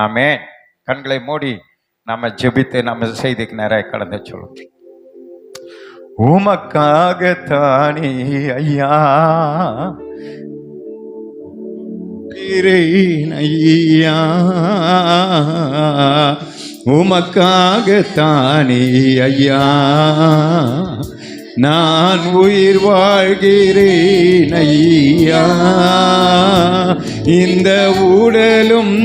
ஆமென். கண்களை மூடி நம்ம ஜெபித்து நம்ம செய்திக்கு நேராக கடந்து சொல்லும். உமக்காகத்தானே ஐயா ஐயா, உமக்காகத்தானே ஐயா நான் உயிர் வாழ்கிறேன் ஐயா. இந்த உடலும்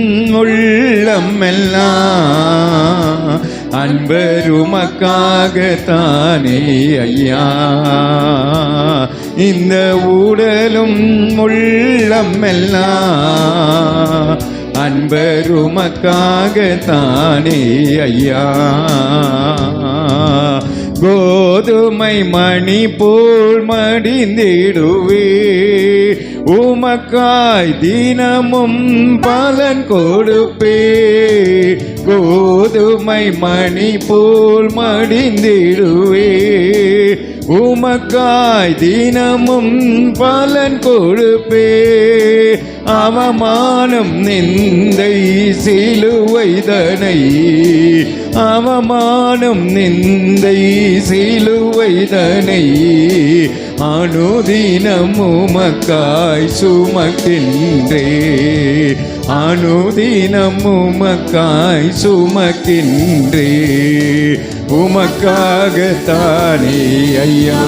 உள்ளம் எல்லாம் அன்பர் உமக்காகத்தானே ஐயா. இந்த உடலும் உள்ளம் எல்லாம் அன்பர் உமக்காகத்தானே ஐயா. கோதுமை மணி போல் மடிந்திடுவே உமக்காய் தினமும் பலன் கொடுப்பே. கோதுமை மணி போல் மடிந்திடுவே உமக்காய் தினமும் பலன் கொடுப்பே. அவமானம் நிந்தை சிலுவைதனை, அவமானம் நிந்தை சிலுவைதனை அனுதினம் உமக்காய் சுமக்கின்றே. அனுதினம் உமக்காய் சுமக்கின்றே. உமக்காகத்தானே ஐயா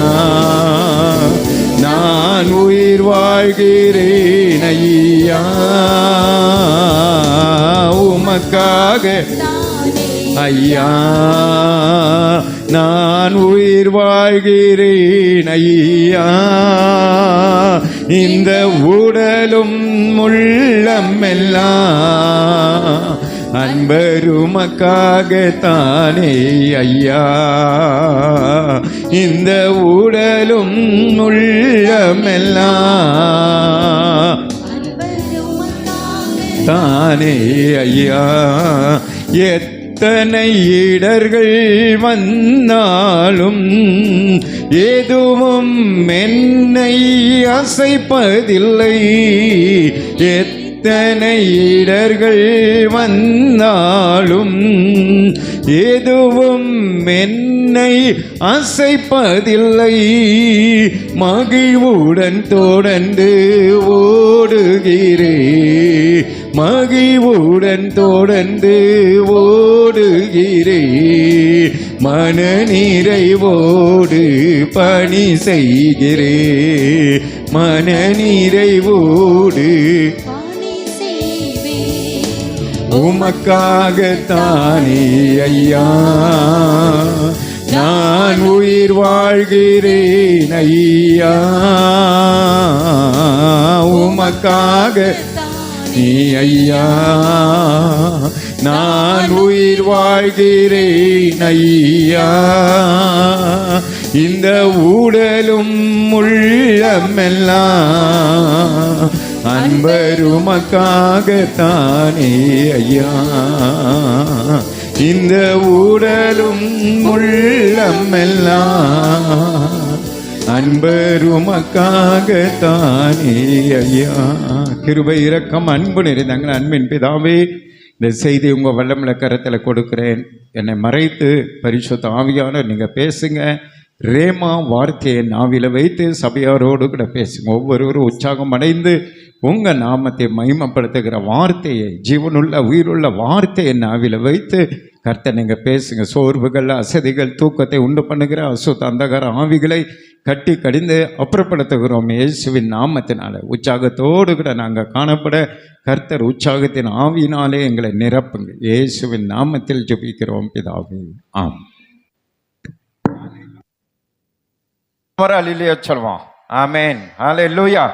நான் உயிர் வாழ்கிறேன் ஐயா. உமக்காக ஐயா நான் உயிர் வாழ்கிறேன் ஐயா. இந்த உடலும் உள்ளம் எல்லாம் அன்பர் உமக்காகத்தானே ஐயா. இந்த உடலும் உள்ளம் எல்லாம் தானே ஐயா. எத்தனை இடர்கள் வந்தாலும் எதுவும் என்னை அசைப்பதில்லை. எத்தனை இடர்கள் வந்தாலும் எதுவும் என்னை அசைப்பதில்லை. மகிழ்வுடன் தொடர்ந்து ஓடுகிறே. மகிழ்வுடன் தொடர்ந்து ஓடுகிறே. மன நிறைவோடு பணி செய்கிறே. மன நிறைவோடு உமக்காகத்தானே ஐயா நான் உயிர் வாழ்கிறேன் ஐயா. உமக்காக நீ ஐயா நான் உயிர் வாழ்கிறேன் ஐயா. இந்த உடலும் உள்ளம் எல்லாம் அன்பர் உமக்காகத்தானே ஐயா. இந்த உடலும் உள்ளம் எல்லாம் அன்பர் உமக்காகத்தானே ஐயா. கிருபை இரக்கம் அன்பு நிறைந்தங்கள் அன்பின் பிதாவே, இந்த செய்தி உங்கள் வல்லமுள்ள கரத்தில் கொடுக்கிறேன். என்னை மறைத்து பரிசுத்த ஆவியானவர் நீங்கள் பேசுங்க. ரேமா வார்த்தையை நாவில வைத்து சபையாரோடு கூட பேசுங்க. ஒவ்வொருவரும் உற்சாகம் அடைந்து உங்கள் நாமத்தை மகிமைப்படுத்துகிற வார்த்தையை, ஜீவனுள்ள உயிருள்ள வார்த்தையை நாவில வைத்து கர்த்தர் நீங்கள் பேசுங்க. சோர்வுகள், அசதிகள், தூக்கத்தை உண்டு பண்ணுகிற அசுத்த அந்தகார ஆவிகளை கட்டி கடிந்து அப்புறப்படுத்துகிறோம் இயேசுவின் நாமத்தினால. உற்சாகத்தோடு கூட நாங்கள் காணப்பட கர்த்தர் உற்சாகத்தின் ஆவியினாலே எங்களை நிரப்புங்க. இயேசுவின் நாமத்தில் ஜெபிக்கிறோம் பிதாவே, ஆம். அல்லேலூயா சொல்வோம். ஆமென், அல்லேலூயா.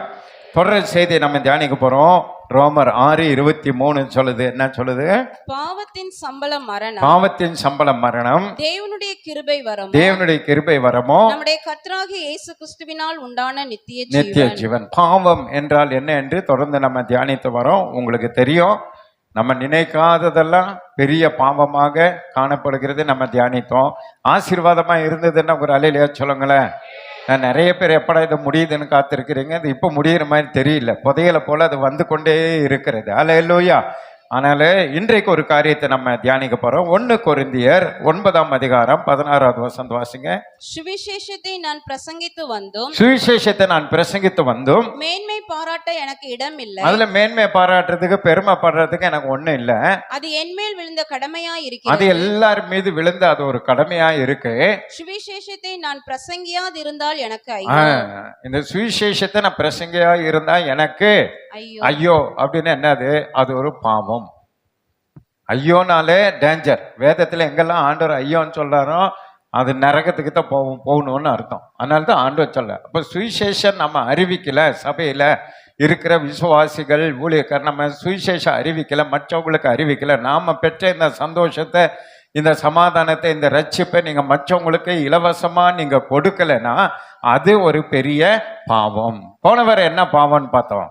தொடர் செய்தியை நம்ம தியானிக்க போறோம். ரோமர் 6:23 சொல்லுது. என்ன சொல்லுது? பாவத்தின் சம்பளம் மரணம், பாவத்தின் சம்பளம் மரணம், தேவனுடைய கிருபை வரமோ, தேவனுடைய கிருபை வரமோ, நம்முடைய கர்த்தராகிய இயேசு கிறிஸ்துவினால் உண்டான நித்திய ஜீவன். பாவம் என்றால் என்ன என்று தொடர்ந்து நம்ம தியானித்து வரோம். உங்களுக்கு தெரியும், நம்ம நினைக்காததெல்லாம் பெரிய பாவமாக காணப்படுகிறது. நம்ம தியானித்தோம். ஆசீர்வாதமா இருந்ததுன்னா ஒரு அல்லேலூயா சொல்லுங்களேன். நான் நிறைய பேர் எப்படா இது முடியுதுன்னு காத்திருக்கிறீங்க. இது இப்போ முடிகிற மாதிரி தெரியல. புதையலை போல அது வந்து கொண்டே இருக்கிறது. அல்லேலூயா. அதனால இன்றைக்கு ஒரு காரியத்தை நம்ம தியானிக்க போறோம். 1 கொரிந்தியர் 9ஆம் அதிகாரம் 16வது வசனம் வாசிங்க. சுவிசேஷத்தை நான் பிரசங்கித்து வந்தும் சுவிசேஷத்தை நான் பிரசங்கித்து வந்தும் மேன்மை பாராட்ட எனக்கு இடம் இல்லை. அதுல மேன்மை பாராட்டுறதுக்கு பெருமை படுறதுக்கு எனக்கு ஒண்ணும் இல்ல. அது என்மேல் விழுந்த கடமையா அது இருக்கிறது. எல்லார் மீது விழுந்து அது ஒரு கடமையா இருக்கு. சுவிசேஷத்தை நான் பிரசங்கியாதிருந்தால் எனக்கு ஆ, ஐயோ. இந்த சுவிசேஷத்தை நான் பிரசங்கியா இருந்தா எனக்கு ஐயோ. ஐயோ அப்படின்னு என்னது? அது ஒரு பாவம். ஐயோனாலே டேஞ்சர். வேதத்துல எங்கெல்லாம் ஆண்டவர் ஐயோன்னு சொல்றாரோ அது நரகத்துக்கு தான் போகணும்னு அர்த்தம். அதனால தான் ஆண்டவர் சொல்ல. அப்போ சுவிசேஷம் நம்ம அறிவிக்கல, சபையில இருக்கிற விசுவாசிகள் ஊழியக்காரர் நம்ம சுவிசேஷம் அறிவிக்கல, மற்றவங்களுக்கு அறிவிக்கல, நாம பெற்ற இந்த சந்தோஷத்தை, இந்த சமாதானத்தை, இந்த ரட்சிப்பை நீங்க மற்றவங்களுக்கு இலவசமா நீங்க கொடுக்கலன்னா அது ஒரு பெரிய பாவம். போனவரை என்ன பாவம்னு பார்த்தோம்?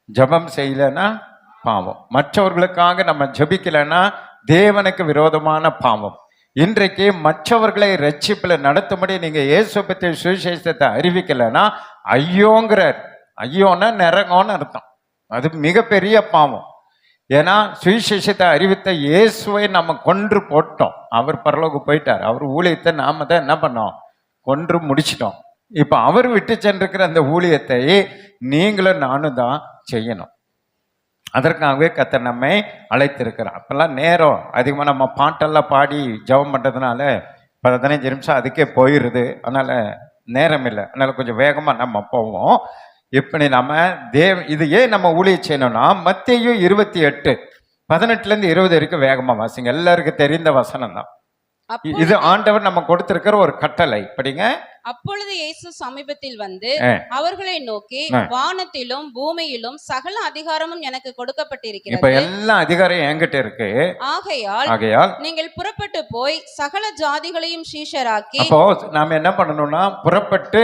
ஜெபம் செய்யலன்னா பாவம். மற்றவர்களுக்காக நம்ம ஜெபிக்கலைன்னா தேவனுக்கு விரோதமான பாவம். இன்றைக்கு மற்றவர்களை ரட்சிப்பில் நடத்தும்படி நீங்க இயேசு பற்றி சுவிசேஷத்தை அறிவிக்கலைன்னா ஐயோங்கிறார். ஐயோன்னா நரகம்னு அர்த்தம். அது மிகப்பெரிய பாவம். ஏன்னா சுவிசேஷத்தை அறிவித்த இயேசுவை நம்ம கொன்று போட்டோம். அவர் பரலோகம் போயிட்டார். அவர் ஊழியத்தை நாம தான் என்ன பண்ணோம்? கொன்று முடிச்சிட்டோம். இப்ப அவர் விட்டு சென்றிருக்கிற அந்த ஊழியத்தை நீங்களும் நானும் தான் செய்யணும். அதற்காகவே கர்த்தர் நம்மை அழைத்திருக்கிறார். அப்பெல்லாம் நேரம் அதிகமாக நம்ம பாட்டெல்லாம் பாடி ஜெபம் பண்ணுறதுனால 15 நிமிஷம் அதுக்கே போயிடுது. அதனால நேரம் இல்லை. அதனால கொஞ்சம் வேகமாக நம்ம போவோம். இப்படி நம்ம இது ஏன் நம்ம ஊழியம் செய்யணும்னா மத்தேயு 28:18 20 வரைக்கும் வேகமாக வாசிங்க. எல்லாருக்கும் தெரிந்த வசனம் தான் இது. ஆண்டவர் நம்ம கொடுத்திருக்கிற ஒரு கட்டளை. படிங்க. அப்பொழுது இயேசு சமீபத்தில் வந்து அவர்களை நோக்கி, வானத்திலும் பூமியிலும் சகல அதிகாரமும் எனக்கு இப்ப கொடுக்கப்பட்டிருக்கிறது. எல்லா அதிகாரம் என்கிட்ட இருக்கு. ஆகையால் நீங்கள் புறப்பட்டு போய் சகல ஜாதிகளையும் சீஷராக்கி. அப்போ நாம என்ன பண்ணணும்னா புறப்பட்டு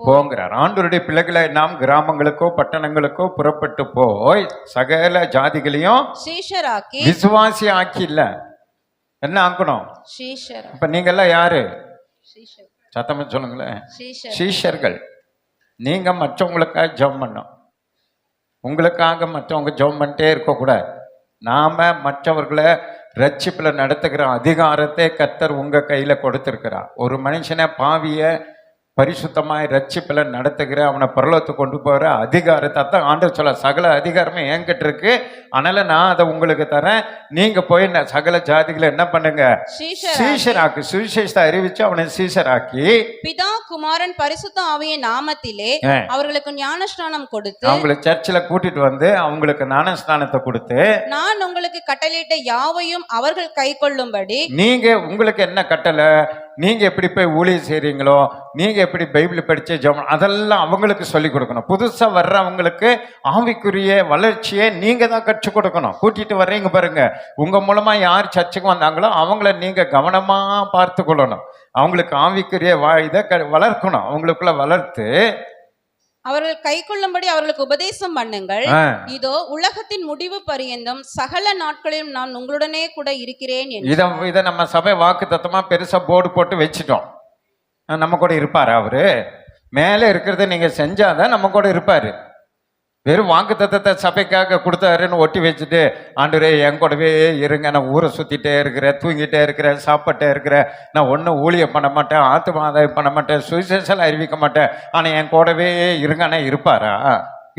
போங்கிறார். ஆண்டவருடைய பிள்ளைகளை நாம் கிராமங்களுக்கோ பட்டணங்களுக்கோ புறப்பட்டு போய் சகல ஜாதிகளையும் சீஷராக்கி. விசுவாசி ஆக்கி இல்ல, என்ன ஆக்கணும்? சீஷர். இப்ப நீங்க எல்லாம் யாரு? சீஷர். சத்தமா சொல்லுங்களேன். சீஷர். சீஷர்கள். நீங்க மற்றவங்களுக்காக ஜெபம் பண்ணோம். உங்களுக்காக மற்றவங்க ஜெபம் பண்ணிட்டே இருக்கக்கூடாது. நாம மற்றவர்களை ரட்சிப்புல நடத்துகிற அதிகாரத்தை கர்த்தர் உங்க கையில கொடுத்திருக்கிறார். ஒரு மனுஷனை பாவிய பரிசுத்தமாய் ரட்சிப்புல நடத்துகிற அவனை பரலோகத்துக்கு கொண்டு போகிற அதிகாரத்தை தான் ஆண்டவர் சொல்ல. சகல அதிகாரமே என்கிட்ட இருக்கு, அதனால நான் அதை உங்களுக்கு தரேன். நீங்க போய் சகல ஜாதிகளை என்ன பண்ணுங்க? சீஷராக்கு. சுவிசேஷத்தை அறிவிச்சு அவனை சீஷராக்கி பிதா குமாரன் பரிசுத்த ஆவியின் நாமத்திலே அவர்களுக்கு ஞானஸ்நானம் கொடுத்து அவங்களை சர்ச்சில் கூட்டிட்டு வந்து அவங்களுக்கு ஞானஸ்நானத்தை கொடுத்து, நான் உங்களுக்கு கட்டளையிட்ட யாவையும் அவர்கள் கை கொள்ளும்படி. நீங்க உங்களுக்கு என்ன கட்டளை? நீங்க எப்படி போய் ஊழியம் செய்றீங்களோ, நீங்க எப்படி பைபிள் படிச்சு ஜெபம், அதெல்லாம் அவங்களுக்கு சொல்லி கொடுக்கணும். புதுசா வர்றவங்களுக்கு ஆவிக்குரிய வளர்ச்சியை நீங்க தான் கற்றுக் கொடுக்கணும். கூட்டிட்டு வர்றீங்க பாருங்க, உங்க மூலமா யார் சர்ச்சுக்கு வந்தாங்களோ அவங்கள நீங்க கவனமா பார்த்து கொள்ளணும். அவங்களுக்கு ஆவிக்குரிய இதை வளர்க்கணும். அவங்களுக்குள்ள வளர்த்து அவர்கள் கை கொள்ளும்படி அவர்களுக்கு உபதேசம் பண்ணுங்கள். இதோ உலகத்தின் முடிவு பரியந்தம் சகல நாட்களிலும் நான் உங்களுடனே கூட இருக்கிறேன். இதை நம்ம சபை வாக்கு தத்தமா பெருசா போர்டு போட்டு வச்சுட்டோம். நம்ம கூட இருப்பாரு. அவரு மேலே இருக்கிறத நீங்க செஞ்சாதான் நம்ம கூட இருப்பாரு. வெறும் வாக்கு தத்தத்தை சபைக்காக கொடுத்தாருன்னு ஒட்டி வச்சுட்டு ஆண்டவரே என் கூடவே இருங்க, நான் ஊரை சுத்திட்டே இருக்கிறேன், தூங்கிட்டே இருக்கிறேன், சாப்பிட்டே இருக்கிறேன், நான் ஒன்றும் ஊழியம் பண்ண மாட்டேன், ஆத்தும ஆதாயம் பண்ண மாட்டேன், சுவிசேஷம் அறிவிக்க மாட்டேன், ஆனால் என் கூடவே இருங்கன்னா இருப்பாரா?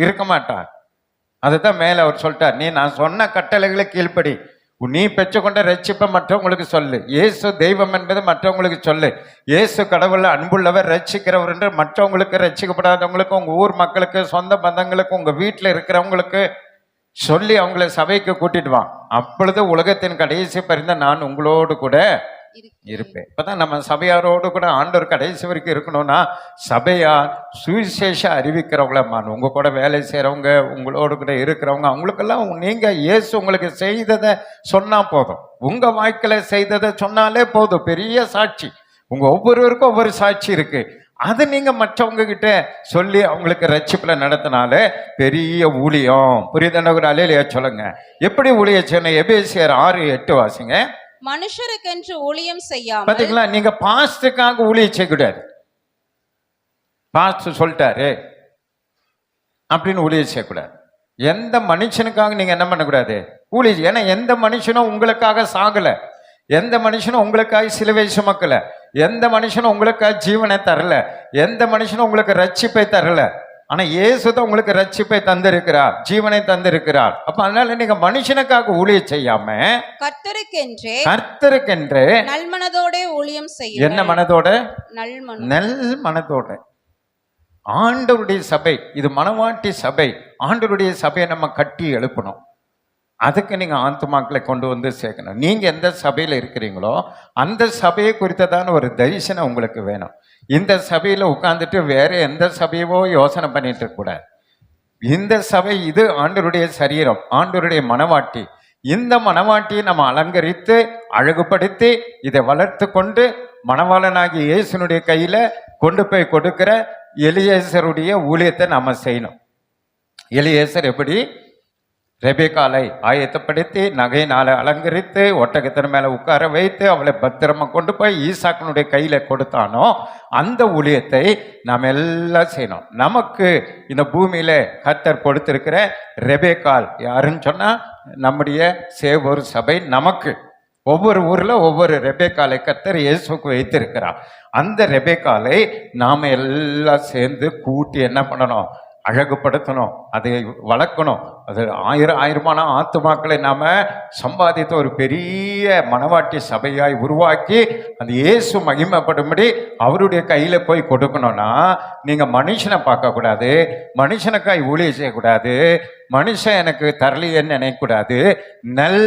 இருக்க மாட்டார். அதுதான் மேலே அவர் சொல்லிட்டார், நீ நான் சொன்ன கட்டளைகளை கீழ்ப்படி, நீ பெற்றுக்கொண்ட ரட்சிப்பை மற்றவங்களுக்கு சொல்லு, இயேசு தெய்வம் என்பது மற்றவங்களுக்கு சொல்லு, இயேசு கடவுள் அன்புள்ளவர் ரட்சிக்கிறவர் என்று மற்றவங்களுக்கு, ரட்சிக்கப்படாதவங்களுக்கு, உங்க ஊர் மக்களுக்கு, சொந்த பந்தங்களுக்கு, உங்க வீட்டில் இருக்கிறவங்களுக்கு சொல்லி அவங்கள சபைக்கு கூட்டிட்டு வா. அப்பொழுது உலகத்தின் கடைசி பரிந்த நான் உங்களோடு கூட இருப்பேன். இப்பதான் நம்ம சபையாரோடு கூட ஆண்டவர் கடைசி வரைக்கும் இருக்கணும்னா சபையார் சுவிசேஷ அறிவிக்கிறவங்கள உங்க கூட வேலை செய்யறவங்க, உங்களோடு கூட இருக்கிறவங்க, அவங்களுக்கெல்லாம் நீங்க இயேசு உங்களுக்கு செய்ததை சொன்னா போதும். உங்க வாழ்க்கையில செய்ததை சொன்னாலே போதும். பெரிய சாட்சி. உங்க ஒவ்வொருவருக்கும் ஒவ்வொரு சாட்சி இருக்கு. அது நீங்க மற்றவங்க கிட்ட சொல்லி அவங்களுக்கு ரட்சிப்புல நடத்தினாலே பெரிய ஊழியம். புரியுதுன்னு அலையிலேயே சொல்லுங்க. எப்படி ஊழியம் செய்யணும்? எபேசியர் 6:8 வாசிங்க. மனுஷருக்கென்று ஊழியம் செய்யாமல். பாத்தீங்களா? நீங்க பாஸ்டுக்காக ஊழியம் செய்யக்கூடாது. பாஸ்ட் சொல்லிட்டாரு, அப்படின்னு ஊழியம் செய்யக்கூடாது. எந்த மனுஷனுக்காக நீங்க என்ன பண்ணக்கூடாது? ஊழியம். ஏன்னா எந்த மனுஷனும் உங்களுக்காக சாகல, எந்த மனுஷனும் உங்களுக்காக சிலுவை சுமக்கல, எந்த மனுஷனும் உங்களுக்காக ஜீவனை தரல, எந்த மனுஷனும் உங்களுக்கு ரட்சிப்பை தரல. ஆனா இயேசு தான் உங்களுக்கு ரட்சிப்பை தந்திருக்கிறார், ஜீவனை தந்திருக்கிறார். அப்ப அதனால நீங்க மனுஷனுக்காக ஊழியம் செய்யாம கர்த்தருக்கென்று நல்மனதோட ஊழியம் செய்ய. என்ன மனதோட? நல் மனதோட. ஆண்டவருடைய சபை இது, மனவாட்டி சபை. ஆண்டவருடைய சபையை நம்ம கட்டி எழுப்பணும். அதுக்கு நீங்க ஆத்துமாக்களை கொண்டு வந்து சேர்க்கணும். நீங்க எந்த சபையில இருக்கிறீங்களோ அந்த சபையை குறித்ததான ஒரு தரிசனம் உங்களுக்கு வேணும். இந்த சபையில உட்கார்ந்துட்டு வேற எந்த சபையவோ யோசனை பண்ணிட்டு இருக்க கூடாது. இந்த சபை இது ஆண்டவருடைய சரீரம், ஆண்டவருடைய மனவாட்டி. இந்த மனவாட்டியை நம்ம அலங்கரித்து அழகுபடுத்தி இதை வளர்த்து கொண்டு மணவாளனாகி இயேசுனுடைய கையில கொண்டு போய் கொடுக்கிற எலியேசருடைய ஊழியத்தை நாம செய்யணும். எலியேசர் எப்படி ரெபேக்காலை ஆயத்தப்படுத்தி நகையினால அலங்கரித்து ஒட்டகத்தின் மேல உட்கார வைத்து அவளை பத்திரமா கொண்டு போய் ஈசாக்கனுடைய கையில கொடுத்தானோ அந்த ஊழியத்தை நாம் எல்லாம் செய்யணும். நமக்கு இந்த பூமியில கர்த்தர் கொடுத்திருக்கிற ரெபேக்கால் யாருன்னு சொன்னா நம்முடைய சேவூர் சபை. நமக்கு ஒவ்வொரு ஊர்ல ஒவ்வொரு ரெபேக்காலை கர்த்தர் இயேசுக்கு வைத்திருக்கிறார். அந்த ரெபேக்காலை நாம எல்லாம் சேர்ந்து கூட்டி என்ன பண்ணணும்? அழகுபடுத்தணும், அதை வளர்க்கணும். அது ஆயிரமான ஆத்துமாக்களை நாம சம்பாதித்த ஒரு பெரிய மனவாட்டி சபையாய் உருவாக்கி அந்த இயேசு மகிமைப்படும்படி அவருடைய கையில போய் கொடுக்கணும்னா நீங்க மனுஷனை பார்க்க கூடாது, மனுஷனுக்காய் ஊழியம் செய்யக்கூடாது, மனுஷன் எனக்கு தரலையேன்னு நினைக்கக்கூடாது. நல்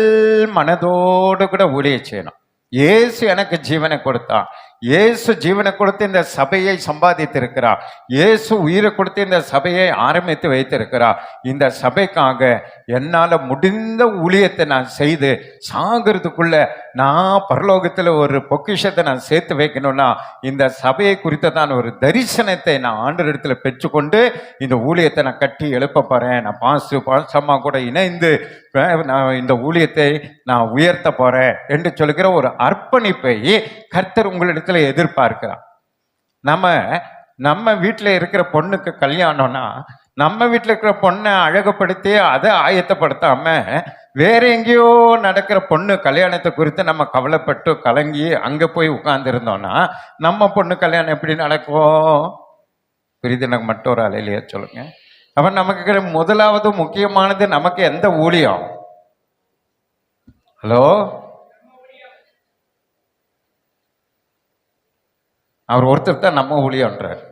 மனதோடு கூட ஊழியம் செய்யணும். இயேசு எனக்கு ஜீவனை கொடுத்தான், இயேசு ஜீவனை கொடுத்து இந்த சபையை சம்பாதித்திருக்கிறார், இயேசு உயிரை கொடுத்து இந்த சபையை ஆரம்பித்து வைத்திருக்கிறார். இந்த சபைக்காக என்னால் முடிந்த ஊழியத்தை நான் செய்து சாகிறதுக்குள்ள நான் பரலோகத்தில் ஒரு பொக்கிஷத்தை நான் சேர்த்து வைக்கணும்னா இந்த சபையை குறித்ததான் ஒரு தரிசனத்தை நான் ஆண்டவரிடத்தில் பெற்றுக்கொண்டு இந்த ஊழியத்தை நான் கட்டி எழுப்ப போறேன். நான் பாசமா கூட இணைந்து நான் இந்த ஊழியத்தை நான் உயர்த்த போறேன் என்று சொல்லுகிற ஒரு அர்ப்பணிப்பை கர்த்தர் உங்களிடத்துல எதிர்பார்க்கிறார். நம்ம வீட்டில் இருக்கிற பொண்ணுக்கு கல்யாணம்னா நம்ம வீட்டில் இருக்கிற பொண்ணை அழகுப்படுத்தி அதை ஆயத்தப்படுத்தாம வேற எங்கேயோ நடக்கிற பொண்ணு கல்யாணத்தை குறித்து நம்ம கவலைப்பட்டு கலங்கி அங்கே போய் உட்கார்ந்துருந்தோம்னா நம்ம பொண்ணு கல்யாணம் எப்படி நடக்கும்? புரியுது? எனக்கு மட்டும் ஒரு அலையிலேயே சொல்லுங்க. அப்ப நமக்கு முதலாவது முக்கியமானது நமக்கு எந்த ஊழியம்? ஹலோ, அவர் ஒருத்தர் தான் நம்ம ஊழியன்றார்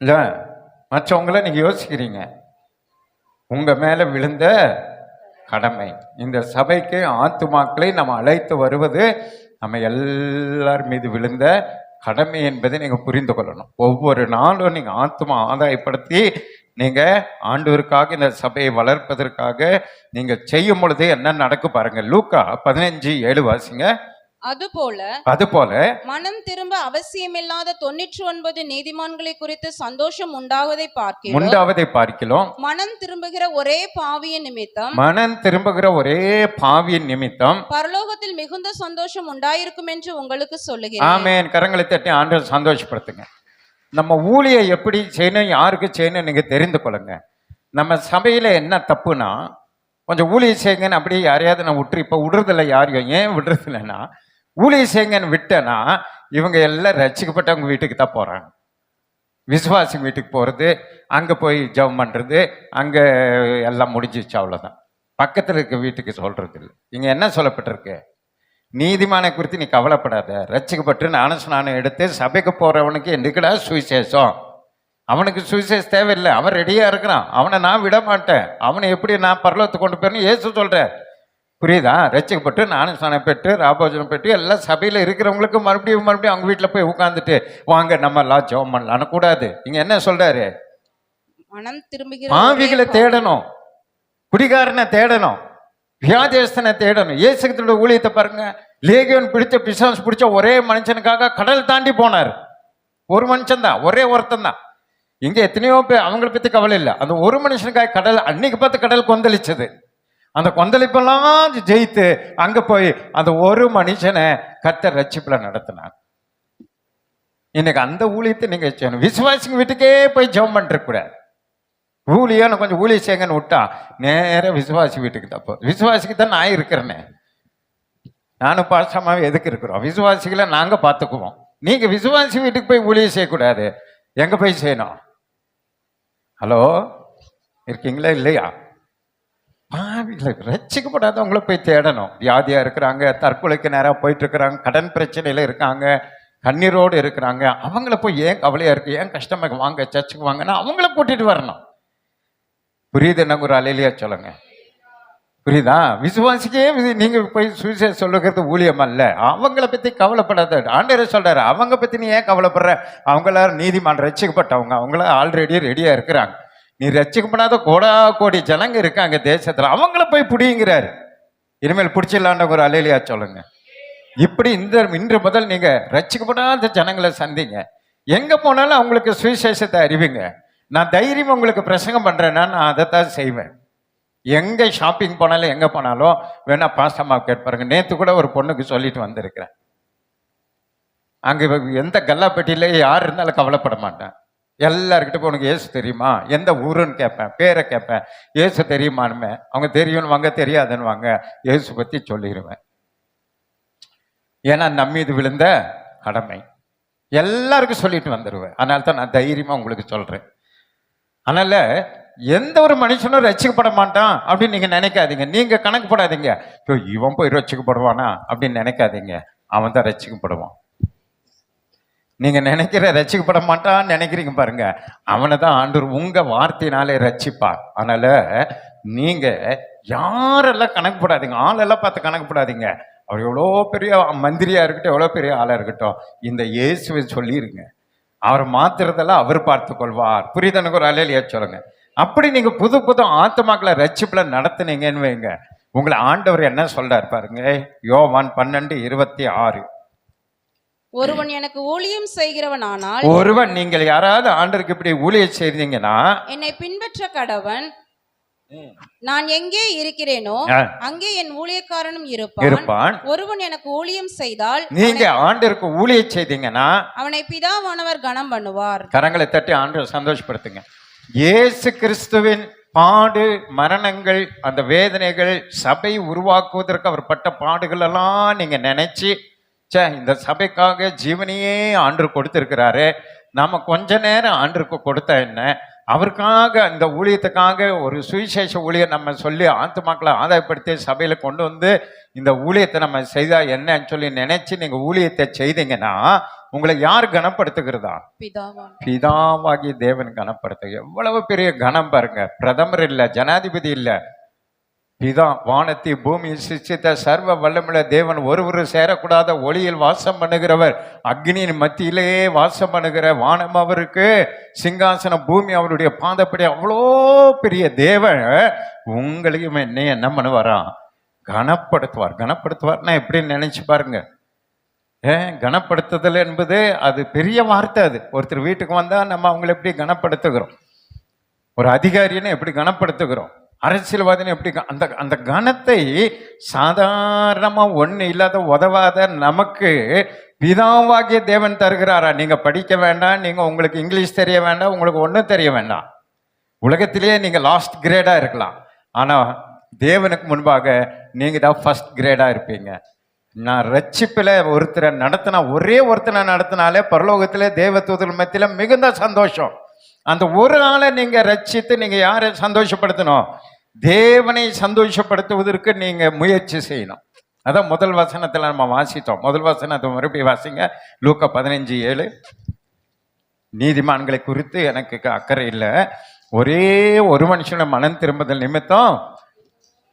இல்ல? மற்றவங்கள நீங்க யோசிக்கிறீங்க, உங்க மேல விழுந்த கடமை. இந்த சபைக்கு ஆத்துமாக்களை நம்ம அழைத்து வருவது நம்ம எல்லார் மீது விழுந்த கடமை என்பதை நீங்க புரிந்து கொள்ளணும். ஒவ்வொரு நாளும் நீங்க ஆத்துமா ஆதாயப்படுத்தி நீங்க ஆண்டவருக்காக இந்த சபையை வளர்ப்பதற்காக நீங்க செய்யும் பொழுது என்ன நடக்கு பாருங்க. லூக்கா 15:7 வாசிங்க. அதுபோல மனம் திரும்ப அவசியமில்லாத 99 நீதிமான்களை குறித்து சந்தோஷம் உண்டாவதை பார்க்கிறோம். மனம் திரும்புகிற ஒரே பாவியின் நிமித்தம் பரலோகத்தில் மிகுந்த சந்தோஷம் உண்டாயிருக்கும் என்று உங்களுக்கு சொல்லுகிறேன். ஆமென். கரங்களை தட்டி ஆண்டவர் சந்தோஷப்படுத்துங்க. நம்ம ஊழியை எப்படி செய்யணும், யாருக்கு செய்யணும் நீங்க தெரிந்து கொள்ளுங்க. நம்ம சபையில என்ன தப்புனா கொஞ்சம் ஊழியை செய்யுங்கன்னு அப்படியே யாரையாவது நான் விட்டுரு. இப்போ விடுறதில்ல யாரையும். ஏன் விடுறதில்லைன்னா ஊழியை செய்யுங்கன்னு விட்டேன்னா இவங்க எல்லாம் ரட்சிக்கப்பட்டவங்க வீட்டுக்கு தான் போகிறாங்க. விசுவாசி வீட்டுக்கு போகிறது, அங்கே போய் ஜெபம் பண்ணுறது, அங்கே எல்லாம் முடிஞ்சிச்சு, அவ்வளோதான். பக்கத்தில் இருக்க வீட்டுக்கு சொல்கிறது இல்லை. இங்கே என்ன சொல்லப்பட்டிருக்கு? நீதிமானை குறித்து நீ கவலைப்படாத, ரட்சிக்கப்பட்டு ஞானஸ்நானம் எடுத்து சபைக்கு போகிறவனுக்கு என்னைக்குடா சுவிசேஷம்? அவனுக்கு சுவிசேஷம் தேவையில்லை, அவன் ரெடியாக இருக்கிறான், அவனை நான் விட மாட்டேன். அவனை எப்படி நான் பரலோகத்துக்கு கொண்டு போயின்னு இயேசு சொல்கிறேன். புரியுதா? ரட்சிக்கப்பட்டு ஞானஸ்நானம் பெற்று ராபோஜனம் பெற்று எல்லாம் சபையில் இருக்கிறவங்களுக்கு மறுபடியும் அவங்க வீட்டில் போய் உட்காந்துட்டு வாங்க நம்ம எல்லாம் ஜெபம் பண்ணலான்னு கூடாது. இங்கே என்ன சொல்றாரு? பாவிகளை தேடணும், குடிகாரனை தேடணும், வியாதியஸ்தனை தேடணும். இயேசுவோட ஊழியத்தை பாருங்க. லேகியோன் பிடிச்ச பிசாசு பிடிச்ச ஒரே மனுஷனுக்காக கடல் தாண்டி போனார். ஒரு மனுஷன் தான், ஒரே ஒருத்தன் தான். இங்க எத்தனையோ பேர் அவங்களை பத்தி கவலை இல்லை. அந்த ஒரு மனுஷனுக்காக கடல் அன்னைக்கு பார்த்து கடல் கொந்தளிச்சது. அந்த கொந்தளிப்பெல்லாம் ஜெயித்து அங்க போய் அந்த ஒரு மனுஷனை கர்த்தர் ரட்சிப்புல நடத்தினார். இன்னைக்கு அந்த ஊழியத்தை நீங்க செய்யணும். விசுவாசிங்க வீட்டுக்கே போய் ஜெபம் பண்ணிருக்கூடாது. ஊழியன்னு கொஞ்சம் ஊழிய செய்யுங்கன்னு விட்டா நேர விசுவாசி வீட்டுக்கு தப்போ. விசுவாசிக்கு தான் நான் இருக்கிறேனே, நானும் பாசமாவே எதுக்கு இருக்கிறோம்? விசுவாசிகளை நாங்க பார்த்துக்குவோம். நீங்க விசுவாசி வீட்டுக்கு போய் ஊழியம் செய்யக்கூடாது. எங்க போய் செய்யணும்? ஹலோ, இருக்கீங்களா இல்லையா? பாவிகளை ரட்சிக்கப்படாதவங்கள போய் தேடணும். வியாதியா இருக்கிறாங்க, தற்கொலைக்கு நேரம் போயிட்டு இருக்கிறாங்க, கடன் பிரச்சனையில இருக்காங்க, கண்ணீரோடு இருக்கிறாங்க. அவங்கள போய் ஏன் கவலையா இருக்கு, ஏன் கஷ்டமா வாங்க சர்ச்சுக்கு வாங்கன்னா அவங்கள கூட்டிட்டு வரணும். புரியுது? என்ன ஒரு அலையிலையா சொல்லுங்க, புரியுதா? விசுவாசிக்கே நீங்க போய் சுவிசேஷம் சொல்லுகிறது ஊழியம் அல்ல. அவங்கள பத்தி கவலைப்படாத. ஆண்டவர் சொல்றாரு, அவங்க பத்தி நீ ஏன் கவலைப்படுற? அவங்களாம் நீதிமான் ரட்சிக்கப்பட்டவங்க, அவங்கள ஆல்ரெடி ரெடியா இருக்கிறாங்க. நீ ரட்சிக்கப்படாத கோடி ஜனங்க இருக்காங்க தேசத்துல, அவங்கள போய் பிடிங்கிறாரு. இனிமேல் பிடிச்சிடலான்ற ஒரு அலையிலையா சொல்லுங்க. இப்படி இன்று முதல் நீங்க ரட்சிக்கப்படாத ஜனங்களை சந்திங்க. எங்க போனாலும் அவங்களுக்கு சுவிசேஷத்தை அறிவிங்க. நான் தைரியம் உங்களுக்கு பிரசங்கம் பண்றேன்னா நான் அதைத்தான் செய்வேன். எங்க ஷாப்பிங் போனாலும் எங்க போனாலும் வேணா பாஸ்டம்மா கேட்பாருங்க. நேத்து கூட ஒரு பொண்ணுக்கு சொல்லிட்டு வந்திருக்கிறேன். அங்க எந்த கல்லா பெட்டியில யார் இருந்தாலும் கவலைப்பட மாட்டேன். எல்லாருக்கிட்ட போய் உனக்கு ஏசு தெரியுமா, எந்த ஊருன்னு கேட்பேன், பேரை கேட்பேன். ஏசு தெரியுமானுமே, அவங்க தெரியும்னு வாங்க, தெரியாதுன்னு வாங்க, ஏசு பத்தி சொல்லிடுவேன். ஏன்னா நம்மீது விழுந்த கடமை எல்லாருக்கும் சொல்லிட்டு வந்துடுவேன். அதனால தான் நான் தைரியமா உங்களுக்கு சொல்றேன். அதனால எந்த ஒரு மனுஷனும் ரட்சிக்கப்பட மாட்டான் அப்படின்னு நீங்க நினைக்காதீங்க. நீங்க கணக்கு போடாதீங்க, இவன் போய் ரட்சிக்கப்படுவானா அப்படின்னு நினைக்காதீங்க. அவன் தான் ரட்சிக்கப்படுவான். நீங்க நினைக்கிற ரட்சிக்கப்பட மாட்டான்னு நினைக்கிறீங்க பாருங்க, அவனை தான் ஆண்டவர் உங்க வார்த்தையினாலே ரட்சிப்பார். அதனால நீங்க யாரெல்லாம் கணக்கு போடாதீங்க, ஆளெல்லாம் பார்த்து கணக்கு போடாதீங்க. அவர் எவ்வளோ பெரிய மந்திரியா இருக்கட்டும், எவ்வளோ பெரிய ஆளா இருக்கட்டும், இந்த இயேசுவை சொல்லிருங்க. அவர் மாத்துறதெல்லாம் அவர் பார்த்து கொள்வார். புரியுதனுக்கு ஒரு அலையிலையா சொல்லுங்க. அப்படி நீங்க புது புது ஆத்மாக்களை ரட்சிப்புல நடத்துனீங்கன்னு வைங்க, உங்களை ஆண்டவர் என்ன சொல்றாரு பாருங்க. யோவான் 12:26. ஒருவன் எனக்கு ஊழியம் செய்கிறவனானால், ஒருவன், நீங்கள் யாராவது ஆண்டருக்கு இப்படி ஊழியம் செய்தீங்கன்னா, என்னை பின்பற்ற கடவன். நான் எங்கே இருக்கிறேனோ அங்கே என் ஊழியக்காரனும் இருப்பான். ஒருவன் எனக்கு ஊழியம் செய்தால், நீங்க ஆண்டருக்கு ஊழியம் செய்தீங்கன்னா அவனை பிதாவானவர் கனம் பண்ணுவார். கரங்களை தட்டி ஆண்டவர் சந்தோஷப்படுத்துங்க. இயேசு கிறிஸ்துவின் பாடு, மரணங்கள், அந்த வேதனைகள், சபை உருவாக்குவதற்கு அவர் பட்ட பாடுகள் எல்லாம் நீங்க நினைச்சு, இந்த சபைக்காக ஜீவனையே ஆண்டவர் கொடுத்திருக்கிறாரு, நாம கொஞ்ச நேரம் ஆண்டருக்கு கொடுத்தா என்ன, அவருக்காக இந்த ஊழியத்துக்காக ஒரு சுவிசேஷ ஊழியம் நம்ம சொல்லி ஆத்துமாக்களை ஆதாயப்படுத்தி சபையில கொண்டு வந்து இந்த ஊழியத்தை நம்ம செய்தா என்னன்னு சொல்லி நினைச்சு நீங்க ஊழியத்தை செய்தீங்கன்னா உங்களை யார் கனப்படுத்துகிறதா? பிதாவாகி தேவன் கனப்படுத்து. எவ்வளவு பெரிய கனம் பாருங்க. பிரதமர் இல்ல, ஜனாதிபதி இல்ல, பிதா வானத்தை பூமி சிருஷ்டித்த சர்வ வல்லமுள்ள தேவன், ஒருவரு சேரக்கூடாத ஒளியில் வாசம் பண்ணுகிறவர், அக்னியின் மத்தியிலேயே வாசம் பண்ணுகிற வானம் அவருக்கு சிங்காசனம், பூமி அவருடைய பாதப்படி. அவ்வளோ பெரிய தேவன் உங்களையும் என்னையும் என்ன பண்ணுவாராம்? கனப்படுத்துவார். கனப்படுத்துவார்னா எப்படின்னு நினைச்சு பாருங்க. கனப்படுத்துதல் என்பது அது பெரிய வார்த்தை. அது ஒருத்தர் வீட்டுக்கு வந்தா நம்ம அவங்களை எப்படி கனப்படுத்துகிறோம், ஒரு அதிகாரின்னு எப்படி கனப்படுத்துகிறோம், அரசியல்வாதின்னு எப்படி அந்த அந்த கனத்தை சாதாரணமா ஒண்ணு இல்லாத உதவாத நமக்கு பிதாவாகிய தேவன் தருகிறாரா? நீங்க படிக்க வேண்டாம், நீங்க உங்களுக்கு இங்கிலீஷ் தெரிய வேண்டாம், உங்களுக்கு ஒன்றும் தெரிய வேண்டாம், உலகத்திலேயே நீங்க லாஸ்ட் கிரேடா இருக்கலாம், ஆனா தேவனுக்கு முன்பாக நீங்க தான் ஃபர்ஸ்ட் கிரேடா இருப்பீங்க. நான் ரட்சிப்பில் ஒருத்தரை நடத்தினா, ஒரே ஒருத்தனை நடத்தினாலே பரலோகத்திலே தேவதூதர்கள் மத்தியில மிகுந்த சந்தோஷம். அந்த ஒரு ஆளை நீங்க ரட்சித்து நீங்க யாரை சந்தோஷப்படுத்தணும்? தேவனை சந்தோஷப்படுத்துவதற்கு நீங்க முயற்சி செய்யணும். அதான் முதல் வசனத்துல நம்ம வாசித்தோம். முதல் வசனத்தை மறுபடியும் வாசிங்க. லூக்கா 15:7. நீதிமான்களை குறித்து எனக்கு அக்கறை இல்லை, ஒரே ஒரு மனுஷன மனம் திரும்புதல் நிமித்தம்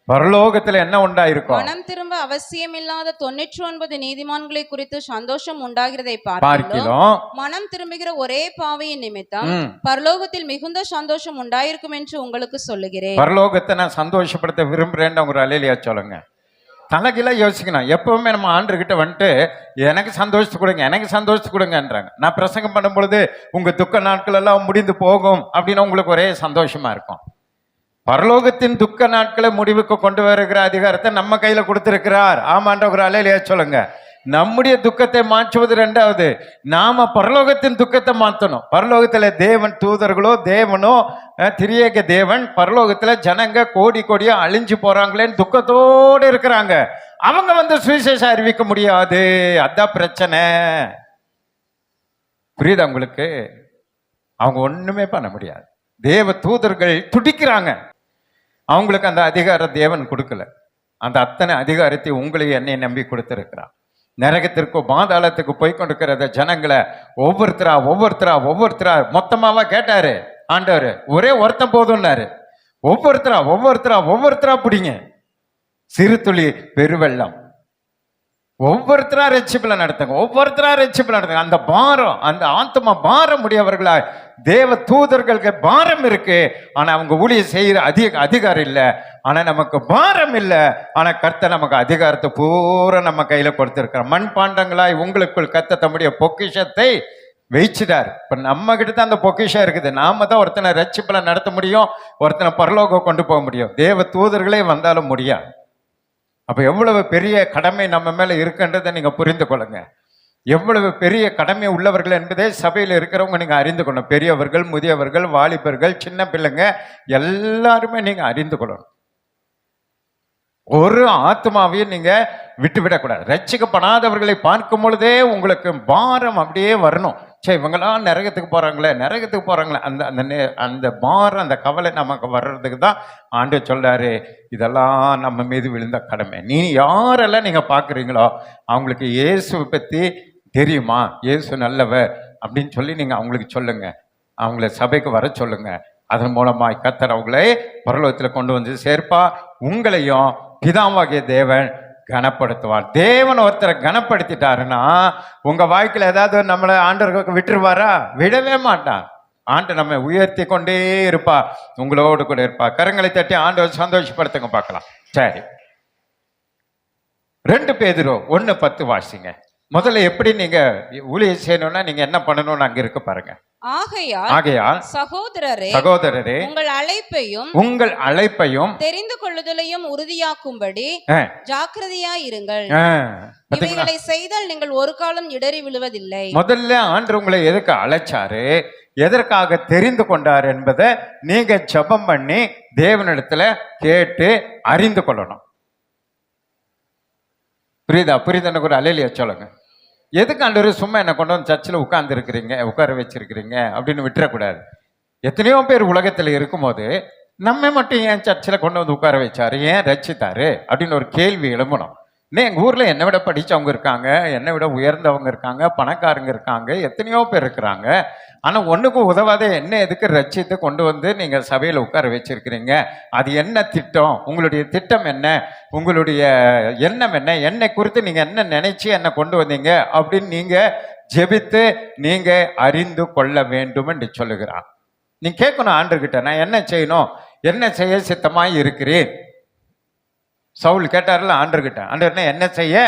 பரலோகத்துல என்ன உண்டாயிருக்கும்? மனம் திரும்ப அவசியம் இல்லாத 99 நீதிமான்களை குறித்து சந்தோஷம் உண்டாகிறதை பார்க்கிறோம். மனம் திரும்புகிற ஒரே பாவியின் நிமித்தம் பரலோகத்தில் மிகுந்த சந்தோஷம் உண்டாயிருக்கும் என்று உங்களுக்கு சொல்லுகிறேன். பரலோகத்தை நான் சந்தோஷப்படுத்த விரும்புறேன்னு உங்க அலையிலையா சொல்லுங்க. தலைகீழ யோசிக்கணும். எப்பவுமே நம்ம ஆண்டர்கிட்ட வந்துட்டு எனக்கு சந்தோஷத்தை கொடுங்க, எனக்கு சந்தோஷத்தை கொடுங்கன்றாங்க. நான் பிரசங்கம் பண்ணும் பொழுது உங்க துக்க நாட்கள் எல்லாம் முடிந்து போகும் அப்படின்னு உங்களுக்கு ஒரே சந்தோஷமா இருக்கும். பரலோகத்தின் துக்க நாட்களை முடிவுக்கு கொண்டு வருகிற அதிகாரத்தை நம்ம கையில கொடுத்திருக்கிறார். ஆமான்ற ஒரு அலையிலையா சொல்லுங்க. நம்முடைய துக்கத்தை மாற்றுவது ரெண்டாவது, நாம பரலோகத்தின் துக்கத்தை மாற்றணும். பரலோகத்துல தேவன் தூதர்களோ தேவனோ திரியேக தேவன், பரலோகத்துல ஜனங்க கோடி கோடியா அழிஞ்சு போறாங்களேன்னு துக்கத்தோடு இருக்கிறாங்க. அவங்க வந்து சுவிசேஷம் அறிவிக்க முடியாது. அதான் பிரச்சனை. புரியுதா உங்களுக்கு? அவங்க ஒண்ணுமே பண்ண முடியாது. தேவ தூதர்கள் துடிக்கிறாங்க. அவங்களுக்கு அந்த அதிகாரம் தேவன் கொடுக்கல. அந்த அத்தனை அதிகாரத்தை உங்களை என்னை நம்பி கொடுத்திருக்கிறார். நரகத்திற்கு பாதாளத்துக்கு போய் கொண்டிருக்கிற ஜனங்களை ஒவ்வொருத்தரா மொத்தமாவா கேட்டாரு ஆண்டவர். ஒரே ஒருத்தன் போதும்னாரு. ஒவ்வொருத்தரா பிடிங்க. சிறு துளி பெருவெள்ளம். ஒவ்வொருத்தரா ரட்சிப்புல நடத்துங்க. அந்த பாரம், அந்த ஆத்மா பாரம் உடையவர்களா தேவ தூதர்களுக்கு பாரம் இருக்கு. ஆனா அவங்க ஊழியம் செய்யற அதிகாரம் இல்லை. ஆனா நமக்கு பாரம் இல்லை. ஆனா கர்த்தர் நமக்கு அதிகாரத்தை பூரா நம்ம கையில கொடுத்திருக்கிறார். மண்பாண்டங்களாய் உங்களுக்குள் கர்த்தர் தம்முடைய பொக்கிஷத்தை வைச்சிட்டார். இப்ப நம்ம கிட்ட தான் அந்த பொக்கிஷம் இருக்குது. நாம தான் ஒருத்தனை ரட்சிப்புல நடத்த முடியும், ஒருத்தனை பரலோகம் கொண்டு போக முடியும். தேவ தூதர்களே வந்தாலும் முடியாது. அப்ப எவ்வளவு பெரிய கடமை நம்ம மேல இருக்குன்றதை நீங்க புரிந்து கொள்ளுங்க. எவ்வளவு பெரிய கடமை உள்ளவர்கள் என்பதை சபையில் இருக்கிறவங்க நீங்க அறிந்து கொள்ளணும். பெரியவர்கள், முதியவர்கள், வாலிபர்கள், சின்ன பிள்ளைங்க எல்லாருமே நீங்க அறிந்து கொள்ளணும். ஒரு ஆத்மாவையும் நீங்க விட்டுவிடக்கூடாது. ரட்சிக்கப்படாதவர்களை பார்க்கும் பொழுதே உங்களுக்கு பாரம் அப்படியே வரணும். சரி, இவங்களாம் நரகத்துக்கு போறாங்களே அந்த அந்த அந்த பாரம், அந்த கவலை நமக்கு வர்றதுக்கு தான் ஆண்டவர் சொல்றாரு, இதெல்லாம் நம்ம மீது விழுந்த கடமை. நீ யாரெல்லாம் நீங்க பாக்குறீங்களோ அவங்களுக்கு இயேசுவை பத்தி தெரியுமா, இயேசு நல்லவர் அப்படின்னு சொல்லி நீங்க அவங்களுக்கு சொல்லுங்க. அவங்கள சபைக்கு வர சொல்லுங்க. அதன் மூலமாய் கர்த்தர் அவங்களை பரலோகத்தில் கொண்டு வந்து சேர்ப்பா. உங்களையும் பிதாவாகிய தேவன் கனப்படுத்துவார். தேவன் ஒருத்தரை கனப்படுத்திட்டாருன்னா உங்க வாழ்க்கையில் ஏதாவது நம்மளை ஆண்டவருக்கு விட்டுருவாரா? விடவே மாட்டார். ஆண்டு நம்ம உயர்த்தி கொண்டே இருப்பா, உங்களோடு கூட இருப்பா. கரங்களை தட்டி ஆண்டவர் சந்தோஷப்படுத்துங்க பார்க்கலாம். சரி, 2 பேதுரு 1:10 வாசிங்க. முதல்ல எப்படி நீங்க ஊழியம் செய்யணும்னா நீங்க என்ன பண்ணணும்னு அங்க இருக்கு பாருங்க. ஆகையால் சகோதரரே உங்கள் அழைப்பையும் தெரிந்து கொள்ளுதலையும் உறுதியாக்கும்படி ஜாக்கிரதையாயிருங்கள். இவைகளை செய்தால் நீங்கள் ஒரு காலம் இடறி விழுவதில்லை. முதல்ல ஆண்டவர் உங்களை எதுக்கு அழைச்சாரு, எதற்காக தெரிந்து கொண்டார் என்பதை நீங்க ஜெபம் பண்ணி தேவனிடத்துல கேட்டு அறிந்து கொள்ளணும். புரியுதா? ஒரு அலையிலியா சொல்லுங்க. எதுக்கு ஆண்டவர் சும்மா என்ன கொண்டு வந்து சர்ச்சில் உட்கார வச்சிருக்கிறீங்க அப்படின்னு விட்டுறக்கூடாது. எத்தனையோ பேர் உலகத்தில் இருக்கும்போது நம்ம மட்டும் ஏன் சர்ச்சில் கொண்டு வந்து உட்கார வச்சாரு, ஏன் ரட்சித்தாரு அப்படின்னு ஒரு கேள்வி எழும்பணும். இன்னும் எங்கள் ஊரில் என்னை விட படித்தவங்க இருக்காங்க, என்னை விட உயர்ந்தவங்க இருக்காங்க, பணக்காரங்க இருக்காங்க, எத்தனையோ பேர் இருக்கிறாங்க. ஆனால் ஒன்றுக்கும் உதவாத என்ன எதுக்கு ரட்சித்து கொண்டு வந்து நீங்கள் சபையில் உட்கார வச்சிருக்கிறீங்க? அது என்ன திட்டம்? உங்களுடைய திட்டம் என்ன? உங்களுடைய எண்ணம் என்ன? என்னை குறித்து நீங்கள் என்ன நினைச்சு என்னை கொண்டு வந்தீங்க அப்படின்னு நீங்கள் ஜெபித்து நீங்கள் அறிந்து கொள்ள வேண்டும் என்று சொல்லுகிறான். நீ கேட்கணும் ஆண்டவர்கிட்ட, நான் என்ன செய்யணும், என்ன செய்ய சித்தமாய் இருக்கிறேன். சவுல் கேட்டார்ல ஆண்டவர்கிட்ட, ஆண்டவர்னா என்ன செய்ய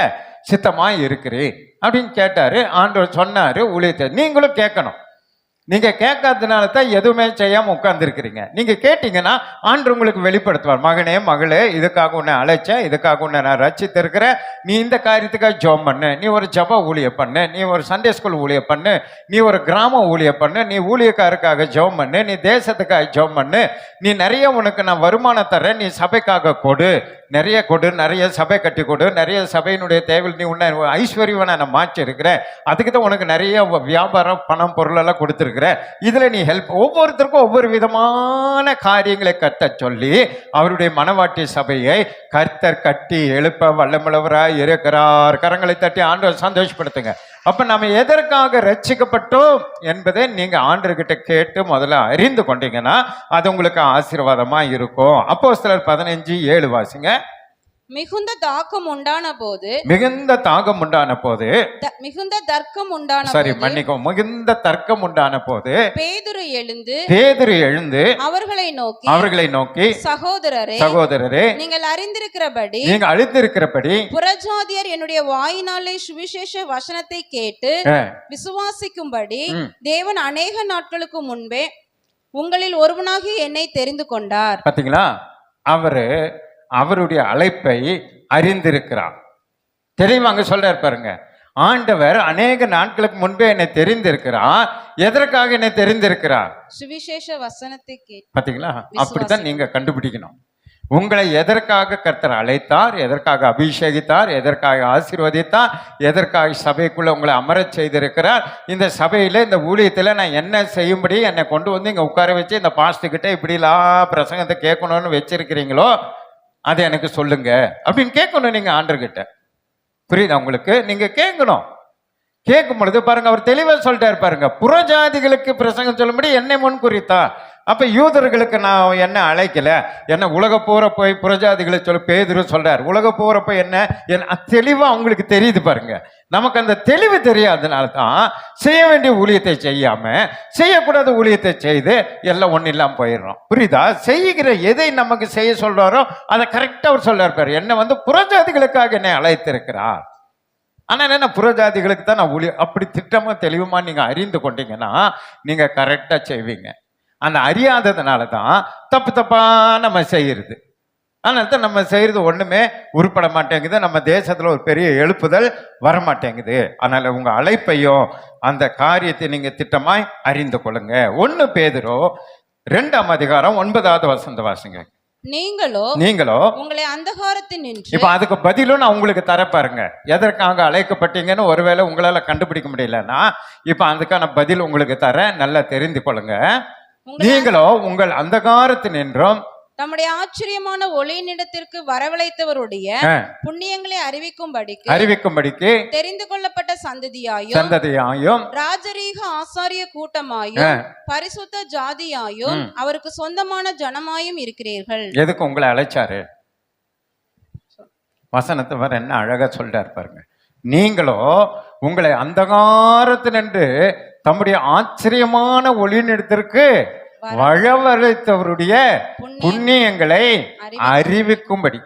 சித்தமாய் இருக்கிறேன் அப்படின்னு கேட்டாரு. ஆண்டவர் சொன்னாரு ஊழியத்தை. நீங்களும் கேட்கணும். நீங்க கேட்காததுனால தான் எதுவுமே செய்யாம உட்கார்ந்துருக்கிறீங்க. நீங்க கேட்டீங்கன்னா ஆண்டவர் உங்களுக்கு வெளிப்படுத்துவார். மகனே மகளே, இதுக்காக உன்னை அழைச்சேன், இதுக்காக உன்னை நான் ரட்சித்திருக்கிறேன், நீ இந்த காரியத்துக்காக ஜெபம் பண்ணு, நீ ஒரு ஜெப ஊழியம் பண்ணு, நீ ஒரு சண்டே ஸ்கூல் ஊழியம் பண்ணு, நீ ஒரு கிராம ஊழியம் பண்ணு, நீ ஊழியக்காருக்காக ஜெபம் பண்ணு, நீ தேசத்துக்காக ஜெபம் பண்ணு, நீ நிறைய உனக்கு நான் வருமானம் தரேன், நீ சபைக்காக கொடு, நிறைய கொடு, நிறைய சபை கட்டி கொடு, நிறைய சபையினுடைய தேவையில் நீ உன்னை ஐஸ்வர்யவனை நான் மாற்றி இருக்கிறேன், அதுக்கு தான் உனக்கு நிறைய வியாபாரம் பணம் பொருளெல்லாம் கொடுத்துருக்குறேன், இதுல நீ ஹெல்ப். ஒவ்வொருத்தருக்கும் ஒவ்வொரு விதமான காரியங்களை கத்த சொல்லி அவருடைய மனவாட்டி சபையை கர்த்தர் கட்டி எழுப்ப வல்லமுள்ளவராய் இருக்கிறார். கரங்களை தட்டி ஆண்டவர் சந்தோஷப்படுத்துங்க. அப்ப நம்ம எதற்காக ரட்சிக்கப்பட்டோம் என்பதை நீங்க ஆண்டவர்கிட்ட கேட்டு முதல்ல அறிந்து கொண்டீங்கன்னா அது உங்களுக்கு ஆசீர்வாதமா இருக்கும். அப்போஸ்தலர் 15:7 வாசிங்க. மிகுந்த தாகம் உண்டான போது மிகுந்த தர்க்கம் உண்டான போது மிகுந்த தர்க்கம் உண்டான போது பேதுரு எழுந்து அவர்களை நோக்கி சகோதரரே நீங்கள் அறிந்திருக்கிறபடி புறஜாதியர் என்னுடைய வாயினாலே சுவிசேஷ வசனத்தை கேட்டு விசுவாசிக்கும்படி தேவன் அநேக நாட்களுக்கு முன்பே உங்களில் ஒருவனாகி என்னை தெரிந்து கொண்டார். பாத்தீங்களா? அவருடைய அழைப்பை அறிந்திருக்கிறார். தெரியுமா? அங்க சொல்றாரு பாருங்க, ஆண்டவர் அநேக நாட்களுக்கு முன்பே என்னை தெரிந்திருக்கிறார். எதற்காக என்னை தெரிந்திருக்கிறார்? சுவிசேஷ வசனத்தை கேட்டு பாத்தீங்களா? அப்படித்தான் நீங்க கண்டுபிடிக்கணும். உங்களை எதற்காக கர்த்தர் அழைத்தார், எதற்காக அபிஷேகித்தார், எதற்காக ஆசீர்வதித்தார், எதற்காக சபைக்குள்ள உங்களை அமரச் செய்திருக்கிறார். இந்த சபையில இந்த ஊழியத்துல நான் என்ன செய்யும்படி என்னை கொண்டு வந்து இங்க உட்கார வச்சு இந்த பாஸ்டர்கிட்ட இப்படிலாம் பிரசங்கத்தை கேட்கணும்னு வச்சிருக்கிறீங்களோ அதை எனக்கு சொல்லுங்க அப்படின்னு கேட்கணும் நீங்க ஆண்டர்கிட்ட. புரியுதா உங்களுக்கு? நீங்க கேட்கணும். கேட்கும் பொழுது பாருங்க, அவர் தெளிவா சொல்லிட்டாரு பாருங்க, புறஜாதிகளுக்கு பிரசங்கம் சொல்லும்படி என்னை முன் குறித்தா. அப்ப யூதர்களுக்கு நான் என்ன அழைக்கல, என்ன உலக போற போய் புறஜாதிகளை சொல்ல பேதுரு சொல்றாரு. உலக போறப்ப என்ன தெளிவா அவங்களுக்கு தெரியுது பாருங்க. நமக்கு அந்த தெளிவு தெரியாதனால தான் செய்ய வேண்டிய ஊழியத்தை செய்யாம செய்யக்கூடாத ஊழியத்தை செய்து எல்லாம் ஒன்றும் இல்லாமல் போயிடுறோம். புரியுதா? செய்கிற எதை நமக்கு செய்ய சொல்றாரோ அதை கரெக்டா அவர் சொல்றாரு பாரு. என்னை புறஜாதிகளுக்காக என்னை அழைத்திருக்கிறார். ஆனால் என்ன, புறஜாதிகளுக்கு தான் நான் ஊழியம். அப்படி திட்டமா தெளிவுமா நீங்க அறிந்து கொண்டீங்கன்னா நீங்க கரெக்டா செய்வீங்க. அந்த அறியாததுனால தான் தப்பு தப்பா நம்ம செய்யறது. அதனால தான் நம்ம செய்யறது ஒண்ணுமே உருப்பட மாட்டேங்குது. நம்ம தேசத்துல ஒரு பெரிய எழுப்புதல் வர மாட்டேங்குது. அதனால உங்க அழைப்பையும் அந்த காரியத்தை நீங்க திட்டமாய் அறிந்து கொள்ளுங்க. 1 பேதுரு 2ஆம் அதிகாரம் 9வது வசனம் வாசிங்க. நீங்களோ உங்களை அந்தகாரத்தில் நின்று. இப்ப அதுக்கு பதிலும் நான் உங்களுக்கு தர பாருங்க. எதற்காக அழைக்கப்பட்டீங்கன்னு ஒருவேளை உங்களால கண்டுபிடிக்க முடியலன்னா இப்ப அதுக்கான பதில் உங்களுக்கு தர, நல்லா தெரிந்து கொள்ளுங்க. நீங்களோ உங்கள் அந்தகாரத்தில் நின்றும் தம்முடைய ஆச்சரியமான ஒளியினிடத்திற்கு வரவழைத்தவருடைய புண்ணியங்களை அறிவிக்கும்படிக்கு தெரிந்து கொள்ளப்பட்ட சந்ததியாயும் ராஜரீக ஆசாரிய கூட்டமாயும் பரிசுத்த ஜாதியாயும் அவருக்கு சொந்தமான ஜனமாயும் இருக்கிறீர்கள். எதுக்கு உங்களை அழைச்சாரு? வசனத்தை வர என்ன அழகா சொல்றாரு பாருங்க. நீங்களோ உங்களை அந்தகாரத்தினின்று தம்முடைய ஆச்சரியமான ஒளியினிடத்திற்கு வரவழைத்தவருடைய புண்ணியங்களை அறிவிக்கும்படி.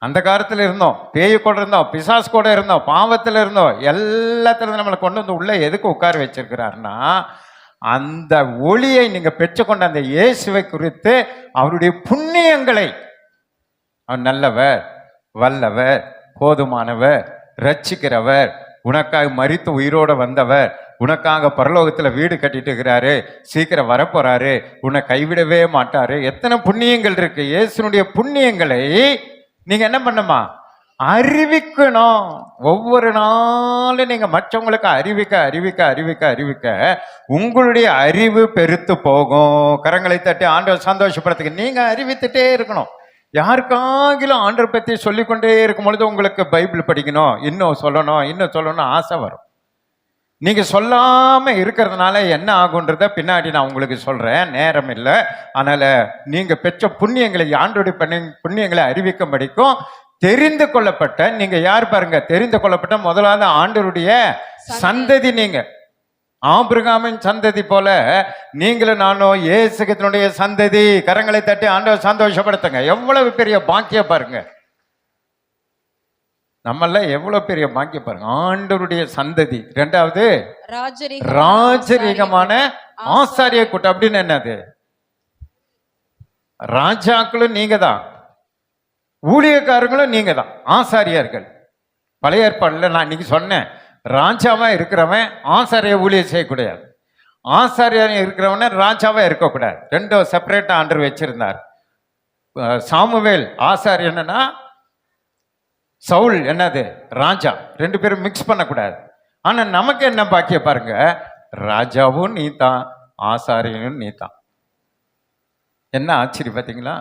அந்த காலத்துல இருந்தோம், பேய் கூட இருந்தோம், பிசாஸ் கூட இருந்தோம், பாவத்துல இருந்தோம், எல்லாத்துல நம்மளை கொண்டு வந்து உள்ள எதுக்கு உட்கார வச்சிருக்கிறாருன்னா அந்த ஒளியை நீங்க பெற்றுக்கொண்ட அந்த இயேசுவை குறித்து அவருடைய புண்ணியங்களை, அவர் நல்லவர், வல்லவர், போதுமானவர், ரட்சிக்கிறவர், உனக்காக மரித்து உயிரோட வந்தவர், உனக்காக பரலோகத்துல வீடு கட்டிட்டு இருக்கிறாரு, சீக்கிரம் வரப்போறாரு, உன்னை கைவிடவே மாட்டாரு. எத்தனை புண்ணியங்கள் இருக்கு. இயேசுனுடைய புண்ணியங்களை நீங்க என்ன பண்ணுமா? அறிவிக்கணும். ஒவ்வொரு நாளும் நீங்க மற்றவங்களுக்கு அறிவிக்க உங்களுடைய அறிவு பெருத்து போகும். கரங்களை தட்டி ஆண்டவர் சந்தோஷப்படுத்துங்க. நீங்க அறிவித்துட்டே இருக்கணும். யாருக்காகிலும் ஆண்டவர் பற்றி சொல்லிக்கொண்டே இருக்கும் பொழுது உங்களுக்கு பைபிள் படிக்கணும், இன்னும் சொல்லணும் ஆசை வரும். நீங்க சொல்லாம இருக்கிறதுனால என்ன ஆகுன்றத பின்னாடி நான் உங்களுக்கு சொல்றேன், நேரம் இல்லை. அதனால நீங்க பெற்ற புண்ணியங்களை, ஆண்டோடைய புண்ணியங்களை அறிவிக்கும்படிக்கும் தெரிந்து கொள்ளப்பட்ட, நீங்க யார் பாருங்க, தெரிந்து கொள்ளப்பட்ட முதலாவது ஆண்டவருடைய சந்ததி. நீங்க ஆபிரகாமின் சந்ததி போல நீங்களும் நானும் இயேசுவினுடைய சந்ததி. கரங்களை தட்டி ஆண்டவர் சந்தோஷப்படுத்துங்க. எவ்வளவு பெரிய பாக்கியம் பாருங்க. நம்மள எவ்வளவு பெரிய பாக்கியம் பாருங்க. ஆண்டவருடைய சந்ததி. 2வது ராஜரீகமான ஆசாரிய கூட்டம். அப்படின்னு என்னது? ராஜாக்களும் நீங்க தான், ஊழியக்காரங்களும் நீங்க தான், ஆசாரியர்கள். பழைய ஏற்பாடுல நான் இன்னைக்கு சொன்னேன், ராஜாவா இருக்கிறவன் ஆசாரிய ஊழியம் செய்யக்கூடாது, ஆசாரியா இருக்கிறவன ராஜாவா இருக்கக்கூடாது. 2 செப்பரேட்டா ஆண்டவர் வச்சிருந்தார். சாமுவேல் ஆசாரியன்னா, சவுல் என்னது? ராஜா. 2 பேரும் மிக்ஸ் பண்ணக்கூடாது. ஆனா நமக்கு என்ன பாக்கிய பாருங்க, ராஜாவும் நீ தான், ஆசாரியனும் நீ தான். என்ன ஆச்சரியம் பார்த்தீங்களா?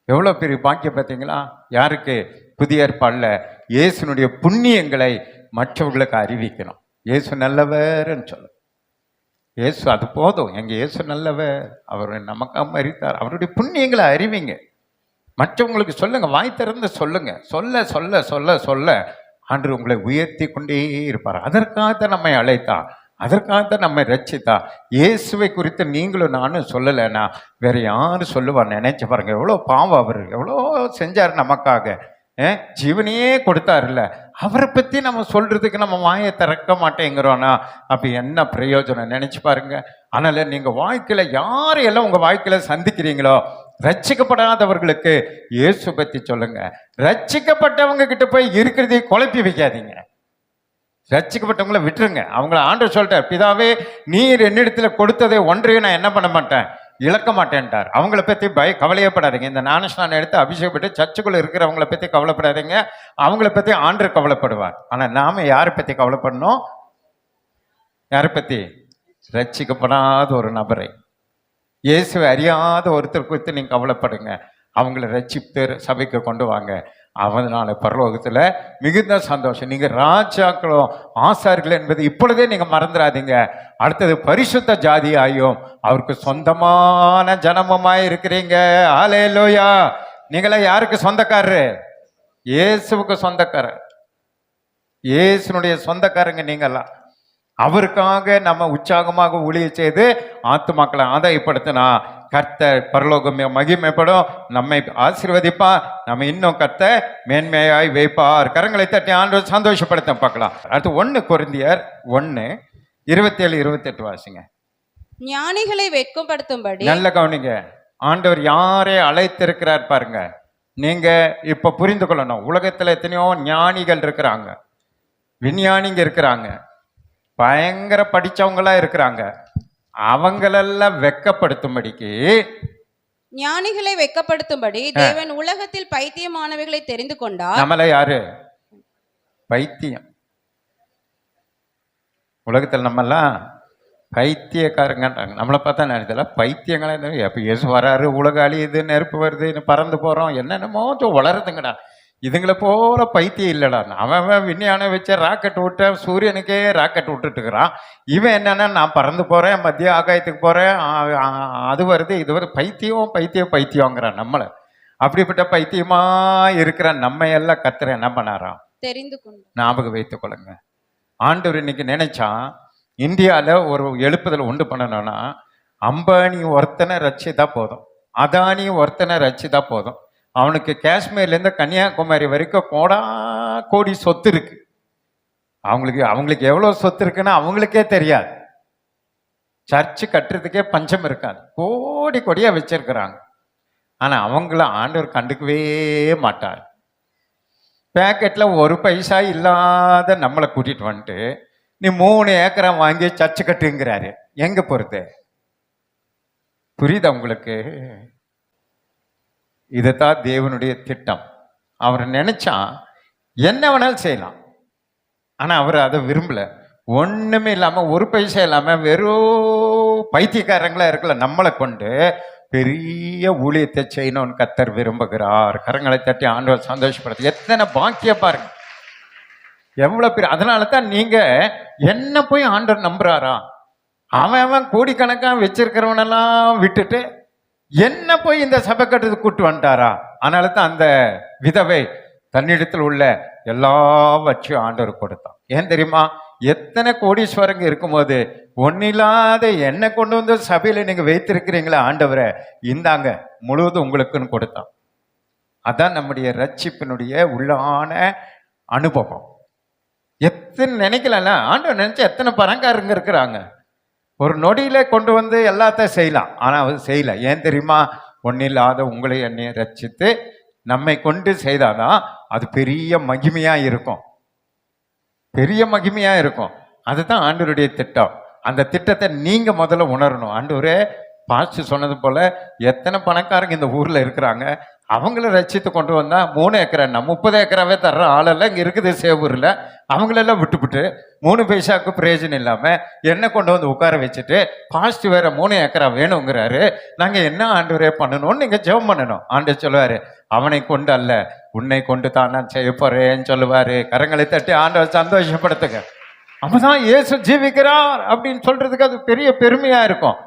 எவ்வளவு பெரிய பாக்கியம் பார்த்தீங்களா? யாருக்கு? புதிய ஏற்பாடுல இயேசுனுடைய புண்ணியங்களை மற்றவர்களுக்கு அறிவிக்கணும். இயேசு நல்லவர்ன்னு சொல்ல, இயேசு அது போதும். எங்க இயேசு நல்லவர், அவர் நமக்காக மரித்தார், அவருடைய புண்ணியங்களை அறிவிங்க, மற்றவங்களுக்கு சொல்லுங்க, வாய் திறந்து சொல்லுங்க. சொல்ல சொல்ல சொல்ல சொல்ல ஆண்டவர் உங்களை உயர்த்தி கொண்டே இருப்பார். அதற்காக நம்மை அழைத்தா, அதற்காக நம்மை ரட்சித்தா. இயேசுவை குறித்து நீங்களும் நானும் சொல்லலைன்னா வேற யாரும் சொல்லுவார்? நினைச்சு பாருங்க, எவ்வளோ பாவம், அவர் எவ்வளோ செஞ்சார் நமக்காக, ஜீவனையே கொடுத்தாருல்ல. அவரை பத்தி நம்ம சொல்றதுக்கு நம்ம வாயை திறக்க மாட்டேங்கிறோன்னா அப்ப என்ன பிரயோஜனம்? நினைச்சு பாருங்க. அதனால நீங்க வாழ்க்கையில யாரையெல்லாம் உங்க வாழ்க்கையில சந்திக்கிறீங்களோ, ரட்சிக்கப்படாதவர்களுக்கு இயேசு பத்தி சொல்லுங்க. ரட்சிக்கப்பட்டவங்க கிட்ட போய் இருக்கிறதை குழப்பி வைக்காதீங்க. ரட்சிக்கப்பட்டவங்கள விட்டுருங்க. அவங்கள ஆண்டவர் சொல்லிட்டார், பிதாவே நீர் என்னிடத்துல கொடுத்ததை ஒன்றையும் நான் என்ன பண்ண மாட்டேன், இழக்க மாட்டேன்ட்டார். அவங்கள பற்றி கவலையப்படாதீங்க. இந்த ஞானஸ்நானம் எடுத்து அபிஷேகப்பட்டு சர்ச்சுக்குள்ள இருக்கிறவங்கள பற்றி கவலைப்படாதீங்க. அவங்கள பற்றி ஆண்டவர் கவலைப்படுவார். ஆனால் நாம யாரை பற்றி கவலைப்படணும்? யாரை பற்றி? ரட்சிக்கப்படாத ஒரு நபரை, இயேசுவை அறியாத ஒருத்தர் குறித்து நீங்கள் கவலைப்படுங்க. அவங்கள ரட்சித்து சபைக்கு கொண்டு வாங்க. அவனால பரலோகத்தில் மிகுந்த சந்தோஷம். நீங்கள் ராஜாக்களும் ஆசாரிகள் என்பது இப்பொழுதே நீங்கள் மறந்துடாதீங்க. அடுத்தது பரிசுத்த ஜாதியாயும் அவருக்கு சொந்தமான ஜனமுமாய் இருக்கிறீங்க. ஹல்லேலூயா. நீங்களே யாருக்கு சொந்தக்காரரு? இயேசுவுக்கு சொந்தக்காரர். இயேசுனுடைய சொந்தக்காரங்க நீங்கள்லாம். அவருக்காக நம்ம உற்சாகமாக ஊழிய செய்து ஆத்துமாக்களை ஆதாயப்படுத்தினா கர்த்தர் பரலோகம் மகிமைப்படும், நம்மை ஆசீர்வதிப்பா, நம்ம இன்னும் கர்த்தர் மேன்மையாய் வைப்பார். கரங்களை தட்டி ஆண்டவர் சந்தோஷப்படுத்த பார்க்கலாம். அடுத்து 1 கொரிந்தியர் 1:27-28 வாசிங்க. ஞானிகளை வெட்கப்படுத்தும்படி. நல்ல கவனிங்க. ஆண்டவர் யாரை அழைத்திருக்கிறார் பாருங்க. நீங்க இப்ப புரிந்து கொள்ளணும். உலகத்துல எத்தனையோ ஞானிகள் இருக்கிறாங்க, விஞ்ஞானிங்க இருக்கிறாங்க, பயங்கர படிச்சவங்களா இருக்கிறாங்க. அவங்களெல்லாம் வெட்கப்படுத்தும்படிக்கு, ஞானிகளை வெட்கப்படுத்தும்படி தேவன் உலகத்தில் பைத்தியமானவைகளை தெரிந்து கொண்டார். நம்மள யாரு? பைத்தியம். உலகத்தில் நம்மெல்லாம் பைத்தியக்காரங்கன்றாங்க. நம்மளை பார்த்தா நினைச்சல பைத்தியங்களா. எப்போ இயேசு வராரு, உலக அழியுது, நெருப்பு வருது, பறந்து போறோம், என்னென்னமோ வளருதுங்கடா. இதுங்களை போல பைத்தியம் இல்லைடா. அவன் விஞ்ஞானம் வச்ச ராக்கெட் விட்ட, சூரியனுக்கே ராக்கெட் விட்டுட்டு இருக்கிறான். இவன் என்னன்னா, நான் பறந்து போறேன், மத்திய ஆகாயத்துக்கு போறேன், அது வருது இது வருது. பைத்தியங்கிறான் நம்மளை. அப்படிப்பட்ட பைத்தியமா இருக்கிற நம்ம எல்லாம் கர்த்தர் என்ன பண்ணாராம்? தெரிந்து கொண்டு. ஞாபகம் வைத்துக் கொள்ளுங்க. ஆண்டவர் இன்னைக்கு நினைச்சா இந்தியாவில் ஒரு எழுப்புதல் உண்டு பண்ணணும்னா அம்பானி ஒருத்தனை ரட்சித்தா போதும், அதானி ஒருத்தனை ரட்சித்தா போதும். அவனுக்கு காஷ்மீர்லேருந்து கன்னியாகுமரி வரைக்கும் கோடி சொத்து இருக்கு. அவங்களுக்கு எவ்வளோ சொத்து இருக்குன்னு அவங்களுக்கே தெரியாது. சர்ச்சு கட்டுறதுக்கே பஞ்சம் இருக்காது. கோடி கோடியா வச்சிருக்கிறாங்க. ஆனால் அவங்கள ஆண்டவர் கண்டுக்கவே மாட்டார். பேக்கெட்டில் ஒரு பைசா இல்லாத நம்மளை கூட்டிட்டு வந்துட்டு நீ 3 ஏக்கரை வாங்கி சர்ச்சு கட்டுங்கிறாரு. எங்க போறது? புரியுதா உங்களுக்கு? இதுதான் தேவனுடைய திட்டம். அவர் நினைச்சா என்ன வேணாலும் செய்யலாம். ஆனா அவர் அதை விரும்பல. ஒண்ணுமே இல்லாம, ஒரு பைசா இல்லாம, வெறும் பைத்தியக்காரங்களா இருக்கல நம்மளை கொண்டு பெரிய ஊழியத்தை செய்யணும்னு கர்த்தர் விரும்புகிறார். கரங்களை தட்டி ஆண்டவர் சந்தோஷப்படுத்து. எத்தனை பாக்கிய பாருங்க, எவ்வளவு பேர். அதனால தான் நீங்க என்ன போய் ஆண்டவர் நம்புறாரா? அவன் கோடிக்கணக்காக வச்சிருக்கிறவனெல்லாம் விட்டுட்டு என்ன போய் இந்த சபை கட்டுறதுக்கு கூட்டு வந்துட்டாரா? அதனால தான் அந்த விதவை தன்னிடத்தில் உள்ள எல்லாவற்றையும் ஆண்டவர் கொடுத்தான். ஏன் தெரியுமா? எத்தனை கோடீஸ்வரங்க இருக்கும்போது ஒன்னில்லாத என்ன கொண்டு வந்து சபையில நீங்க வைத்திருக்கிறீங்களா, ஆண்டவரை இந்தாங்க முழுவதும் உங்களுக்குன்னு கொடுத்தான். அதான் நம்முடைய ரட்சிப்பினுடைய உள்ளான அனுபவம். எத்தனை நினைக்கல, ஆண்டவர் நினைச்சா எத்தனை பணக்காரங்க இருக்கிறாங்க. ஒரு நொடியில கொண்டு வந்து எல்லாத்தையும் செய்யலாம். ஆனால் அவர் செய்யல. ஏன் தெரியுமா? ஒன்னில்லாத உங்களை என்னைய ரட்சித்து நம்மை கொண்டு செய்தாதான் அது பெரிய மகிமையா இருக்கும், பெரிய மகிமையா இருக்கும். அதுதான் ஆண்டவருடைய திட்டம். அந்த திட்டத்தை நீங்க முதல்ல உணரணும். ஆண்டவரே, பாஸ்டர் சொன்னது போல எத்தனை பணக்காரங்க இந்த ஊர்ல இருக்கிறாங்க, அவங்கள ரட்சித்து கொண்டு வந்தா 3 ஏக்கரா 30 ஏக்கராவே தர்ற ஆளெல்லாம் இங்க இருக்குது சேவூர்ல. அவங்களெல்லாம் விட்டுவிட்டு 3 பைசாவுக்கு பிரயோஜனம் இல்லாம என்ன கொண்டு வந்து உட்கார வச்சுட்டு பாஸ்ட் வேற 3 ஏக்கரா வேணுங்கிறாரு. நாங்க என்ன ஆண்டவரே பண்ணணும்னு நீங்க ஜெபம் பண்ணணும். ஆண்டவர் சொல்லுவாரு, அவனை கொண்டு அல்ல உன்னை கொண்டு தான் நான் செய்ய போறேன்னு சொல்லுவாரு. கரங்களை தட்டி ஆண்டவர் சந்தோஷப்படுத்துங்க. அப்பதான் இயேசு ஜீவிக்கிறார் அப்படின்னு சொல்றதுக்கு அது பெரிய பெருமையா இருக்கும்.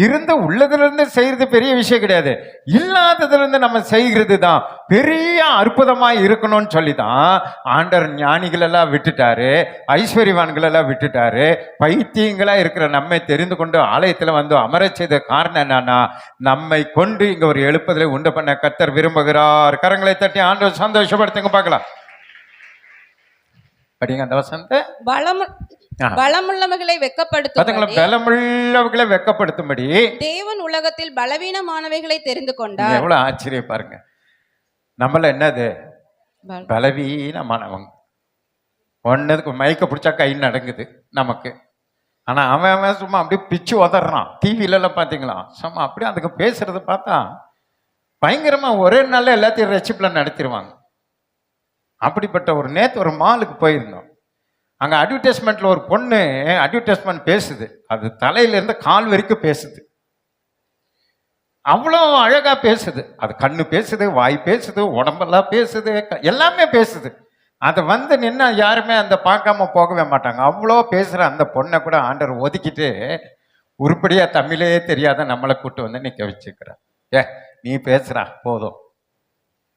இருந்த உள்ளதுல இருந்து செய்யறது பெரிய விஷயம் கிடையாது, இல்லாததுல இருந்து நம்ம செய்கிறது தான் பெரிய அற்புதமா இருக்கணும்னு சொல்லிதான் ஆண்டவர் ஞானிகள் எல்லாம் விட்டுட்டாரு, ஐஸ்வர்யவான்கள் எல்லாம் விட்டுட்டாரு. பைத்தியங்களா இருக்கிற நம்மை தெரிந்து கொண்டு ஆலயத்துல வந்து அமர செய்த காரணம் என்னன்னா, நம்மை கொண்டு இங்க ஒரு எழுப்புதலை உண்டு பண்ண கர்த்தர் விரும்புகிறார். கரங்களை தட்டி ஆண்டவர் சந்தோஷப்படுத்துங்க பார்க்கலாம். படிங்க அந்த வசனத்தை. பலமுள்ளவர்களை வெட்கப்படுத்தும்படி தேவன் உலகத்தில் பலவீனமானவைகளை தெரிந்து கொண்டார். எவ்வளவு ஆச்சரியம் பாருங்க. நம்மள என்னது? பலவீனமானவங்க. ஒன்றுக்கு மயக்க பிடிச்சா கை நடுங்குது நமக்கு. ஆனால் அவன் சும்மா அப்படியே பிச்சு உதறான். டிவிலெல்லாம் பார்த்தீங்களா, சும்மா அப்படியே அதுக்கு பேசுறத பார்த்தா பயங்கரமாக ஒரே நாளில் எல்லாத்தையும் ரெசிப்டில் நடத்திடுவாங்க. அப்படிப்பட்ட ஒரு நேற்று ஒரு மாலுக்கு போயிருந்தோம். அங்கே அட்வர்டைஸ்மெண்ட்டில் ஒரு பொண்ணு அட்வர்டைஸ்மெண்ட் பேசுது. அது தலையிலேருந்து கால் வரைக்கும் பேசுது. அவ்வளோ அழகாக பேசுது. அது கண்ணு பேசுது, வாய் பேசுது, உடம்பெல்லாம் பேசுது, எல்லாமே பேசுது. அதை நின்னா யாருமே அந்த பார்க்காம போகவே மாட்டாங்க. அவ்வளோ பேசுகிற அந்த பொண்ணை கூட ஆண்டவர் ஒதுக்கிட்டு உருப்படியாக தமிழே தெரியாத நம்மளை கூட்டு நிற்க வச்சுக்கிறார். நீ பேசுகிறா போதும்,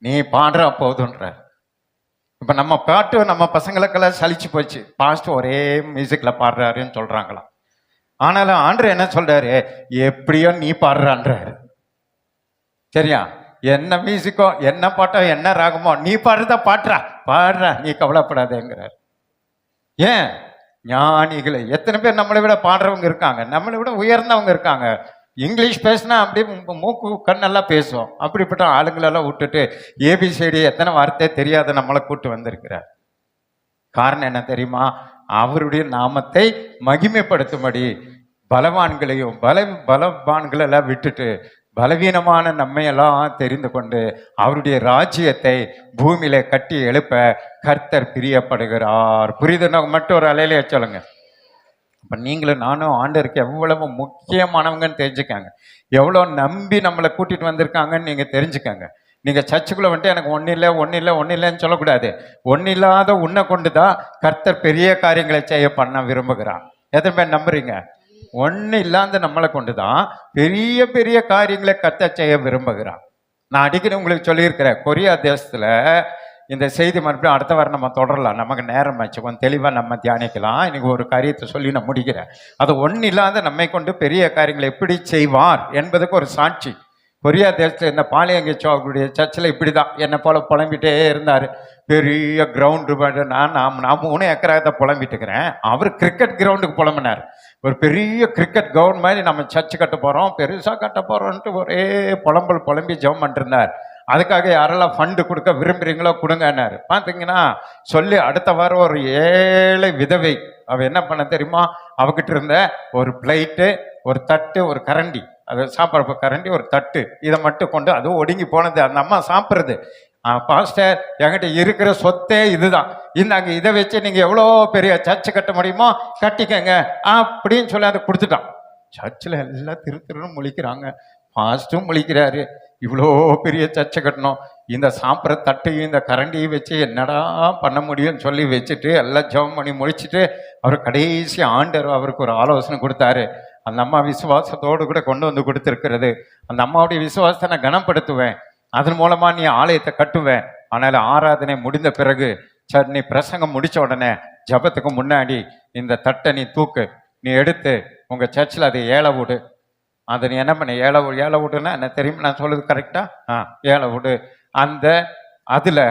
நீ பாடுறா போதுன்ற. இப்போ நம்ம பாட்டு நம்ம பசங்களுக்கெல்லாம் சலிச்சு போச்சு. பாஸ்ட் ஒரே மியூசிக்கில் பாடுறாருன்னு சொல்கிறாங்களாம். ஆனாலும் ஆண்டவர் என்ன சொல்கிறாரு, எப்படியோ நீ பாடுறான்றாரு. சரியா, என்ன மியூசிக்கோ என்ன பாட்டோ என்ன ராகமோ நீ பாடுறத பாடுறா நீ கவலைப்படாதேங்கிறார். ஏன் ஞானிகளை எத்தனை பேர் நம்மளை விட பாடுறவங்க இருக்காங்க, நம்மளை விட உயர்ந்தவங்க இருக்காங்க. இங்கிலீஷ் பேசினா அப்படியே மூக்கு கண்ணெல்லாம் பேசுவோம். அப்படிப்பட்ட ஆளுங்களெல்லாம் விட்டுட்டு ஏபிசிடி எத்தனை வார்த்தை தெரியாத நம்மளை கூட்டு வந்திருக்கிறார். காரணம் என்ன தெரியுமா, அவருடைய நாமத்தை மகிமைப்படுத்தும்படி பலவான்களையும் பலவான்களெல்லாம் விட்டுட்டு பலவீனமான நம்மையெல்லாம் தெரிந்து கொண்டு அவருடைய ராஜ்யத்தை பூமியில கட்டி எழுப்ப கர்த்தர் பிரியப்படுகிறார். புரியுதுன்னா மட்டும் ஒரு அலையிலே சொல்லுங்க. இப்போ நீங்களும் நானும் ஆண்டவருக்கு எவ்வளவு முக்கியமானவங்கன்னு தெரிஞ்சுக்காங்க. எவ்வளோ நம்பி நம்மளை கூட்டிட்டு வந்திருக்காங்கன்னு நீங்கள் தெரிஞ்சுக்கங்க. நீங்கள் சர்ச்சுக்குள்ளே வந்துட்டு எனக்கு ஒன்றும் இல்லைன்னு சொல்லக்கூடாது. ஒன்றும் இல்லாத உன்னை கொண்டு தான் கர்த்தர் பெரிய காரியங்களை செய்ய பண்ண விரும்புகிறான். எத்தனை பேர் நம்புறீங்க? ஒன்றும் இல்லாத நம்மளை கொண்டு தான் பெரிய பெரிய காரியங்களை கர்த்தர் செய்ய விரும்புகிறான். நான் அடிக்கடி உங்களுக்கு சொல்லியிருக்கிறேன், கொரியா தேசத்தில் இந்த செய்தி மறுபடியும் அடுத்த வாரம் நம்ம தொடரலாம். நமக்கு நேரம் ஆச்சு, கொஞ்சம் தெளிவாக நம்ம தியானிக்கலாம். இன்னைக்கு ஒரு காரியத்தை சொல்லி நான் முடிக்கிறேன். அது ஒன்றும் இல்லாத நம்மை கொண்டு பெரிய காரியங்களை எப்படி செய்வார் என்பதுக்கு ஒரு சாட்சி. கொரியா தேசத்தில் இந்த பாலியங்கிச்சோ அவருடைய சர்ச்சில் இப்படி தான் என்னை போல புலம்பிகிட்டே இருந்தார். பெரிய கிரவுண்டு, நான் 3 ஏக்கராக புலம்பிட்டுக்கிறேன். அவர் கிரிக்கெட் கிரவுண்டுக்கு புலம்பினார். ஒரு பெரிய கிரிக்கெட் கிரவுண்ட் மாதிரி நம்ம சர்ச்சு கட்ட போகிறோம், பெருசாக கட்ட போகிறோன்ட்டு ஒரே புலம்பி ஜெபம் பண்ணிருந்தார். அதுக்காக யாரெல்லாம் ஃபண்டு கொடுக்க விரும்புகிறீங்களோ கொடுங்கன்னாரு. பார்த்தீங்கன்னா சொல்லி அடுத்த வாரம் ஒரு ஏழை விதவை அவள் என்ன பண்ண தெரியுமா, அவகிட்ட இருந்த ஒரு பிளேட்டு, ஒரு தட்டு, ஒரு கரண்டி, அது சாப்பிட்ற கரண்டி, ஒரு தட்டு, இதை மட்டும் கொண்டு அதுவும் ஒடுங்கி போனது அந்த அம்மா சாப்பிட்றது. பாஸ்டர் என்கிட்ட இருக்கிற சொத்தே இதுதான், இந்தாங்க இதை வச்சு நீங்கள் எவ்வளோ பெரிய சர்ச்சு கட்ட முடியுமோ கட்டிக்கங்க அப்படின்னு சொல்லி அதை கொடுத்துட்டான். சர்ச்சில் எல்லாம் திருன்னு முழிக்கிறாங்க, பாஸ்ட்டும் முழிக்கிறாரு. இவ்வளோ பெரிய சர்ச்சை கட்டணும், இந்த சாப்பிட்ற தட்டையும் இந்த கரண்டியும் வச்சு என்னடா பண்ண முடியும்னு சொல்லி வச்சுட்டு எல்லாம் ஜெபம் பண்ணி முடிச்சுட்டு அவர் கடைசி ஆண்டவர் அவருக்கு ஒரு ஆலோசனை கொடுத்தாரு. அந்த அம்மா விசுவாசத்தோடு கூட கொண்டு வந்து கொடுத்துருக்கிறது. அந்த அம்மாவுடைய விசுவாசத்தை நான் கனப்படுத்துவேன், அதன் மூலமா நீ ஆலயத்தை கட்டுவேன். ஆனால் ஆராதனை முடிந்த பிறகு சரி நீ பிரசங்கம் முடிச்ச உடனே ஜபத்துக்கு முன்னாடி இந்த தட்டை நீ தூக்கு, நீ எடுத்து உங்கள் சர்ச்சில் அதை ஏழை விடு. அதை நீ என்ன பண்ண, ஏழை விடுன்னா என்ன தெரியுமா, நான் சொல்லுது கரெக்டா? ஏழை விடு. அதில்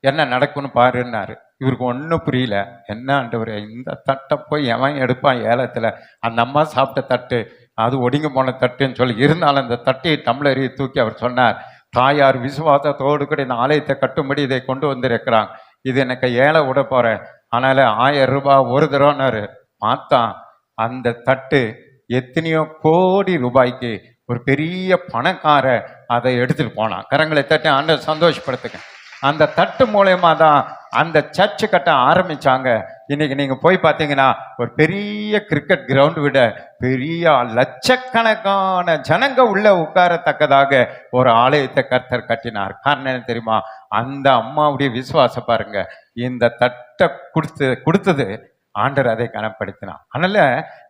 என்ன நடக்கும்னு பாருன்னாரு. இவருக்கு ஒன்றும் புரியல. என்ன ஆண்டவரே, இந்த தட்டை போய் எவன் எடுப்பான் ஏலத்தில்? அந்த அம்மா சாப்பிட்ட தட்டு, அது ஒடுங்கி போன தட்டுன்னு சொல்லி இருந்தாலும் அந்த தட்டை டம்ளரி தூக்கி அவர் சொன்னார், தாயார் விசுவாசத்தோடு கூட இந்த ஆலயத்தை கட்டும்படி இதை கொண்டு வந்திருக்கிறாங்க, இது எனக்கு ஏழை விட போகிறேன், அதனால் 1000 ரூபாய் ஒரு தடவைனாரு. பார்த்தான் அந்த தட்டு எத்தனையோ கோடி ரூபாய்க்கு ஒரு பெரிய பணக்கார அதை எடுத்துட்டு போனான். கரங்களை தட்டி ஆண்டவர் சந்தோஷப்படுத்துங்க. அந்த தட்டு மூலயமா தான் அந்த சர்ச்சு கட்ட ஆரம்பிச்சாங்க. இன்னைக்கு நீங்க போய் பார்த்தீங்கன்னா ஒரு பெரிய கிரிக்கெட் கிரவுண்டு விட பெரிய லட்சக்கணக்கான ஜனங்க உள்ள உட்காரத்தக்கதாக ஒரு ஆலயத்தை கர்த்தர் கட்டினார். காரணம் என்ன தெரியுமா, அந்த அம்மாவுடைய விசுவாசம் பாருங்க. இந்த தட்டை கொடுத்தது ஆண்டர் அதை கனப்படுத்தினான். அதனால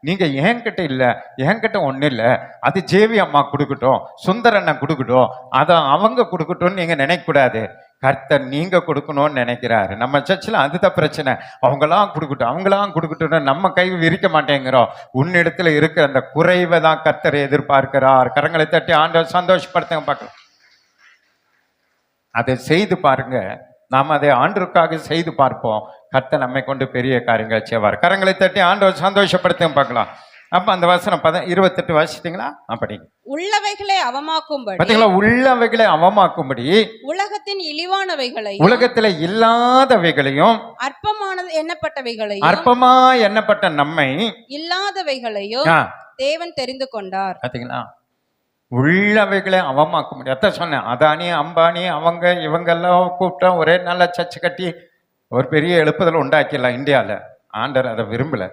நீங்க என்கிட்ட இல்லை, என்கிட்ட ஒன்றும் இல்லை, அது ஜேவி அம்மா கொடுக்கட்டும், சுந்தரண்ணன் கொடுக்கட்டும், அதை அவங்க கொடுக்கட்டும்னு நீங்க நினைக்கக்கூடாது. கர்த்தர் நீங்க கொடுக்கணும்னு நினைக்கிறாரு. நம்ம சர்ச்சில் அதுதான் பிரச்சனை, அவங்களாம் கொடுக்கட்டும்னு நம்ம கை விரிக்க மாட்டேங்கிறோம். உன்னிடத்துல இருக்கிற அந்த குறைவை தான் கர்த்தர் எதிர்பார்க்கிறார். கரங்களை தட்டி ஆண்டவர் சந்தோஷப்படுத்துங்க பார்க்கலாம். அதை செய்து பாருங்க. நாம் அதை ஆண்டவருக்காக செய்து பார்ப்போம். கர்த்தர் நம்மை கொண்டு பெரிய காரியங்கள் செய்வார். கரங்களை தட்டி ஆண்டவர் சந்தோஷப்படுத்த பார்க்கலாம். அப்ப அந்த வசனம் 28 வாசிட்டீங்களா? படிங்க. உள்ளவைகளை அவமாக்கும்படி, பாத்தீங்களா, உள்ளவைகளை அவமாக்கும்படி உலகத்தின் இழிவானவைகளையும் உலகத்துல இல்லாதவைகளையும் அற்பமானது எண்ணப்பட்டவைகளையும் அற்பமா எண்ணப்பட்ட நம்மை இல்லாதவைகளையும் ஆ, தேவன் தெரிந்து கொண்டார். பாத்தீங்களா, உள்ளவைகளை அவமாக்க முடியும். அதான் சொன்னேன், அதானி அம்பானி அவங்க இவங்கெல்லாம் கூப்பிட்டா ஒரே நாள்ல சர்ச்சை கட்டி ஒரு பெரிய எழுப்புதல் உண்டாக்கிடலாம் இந்தியாவில். ஆண்டவர் அதை விரும்பல.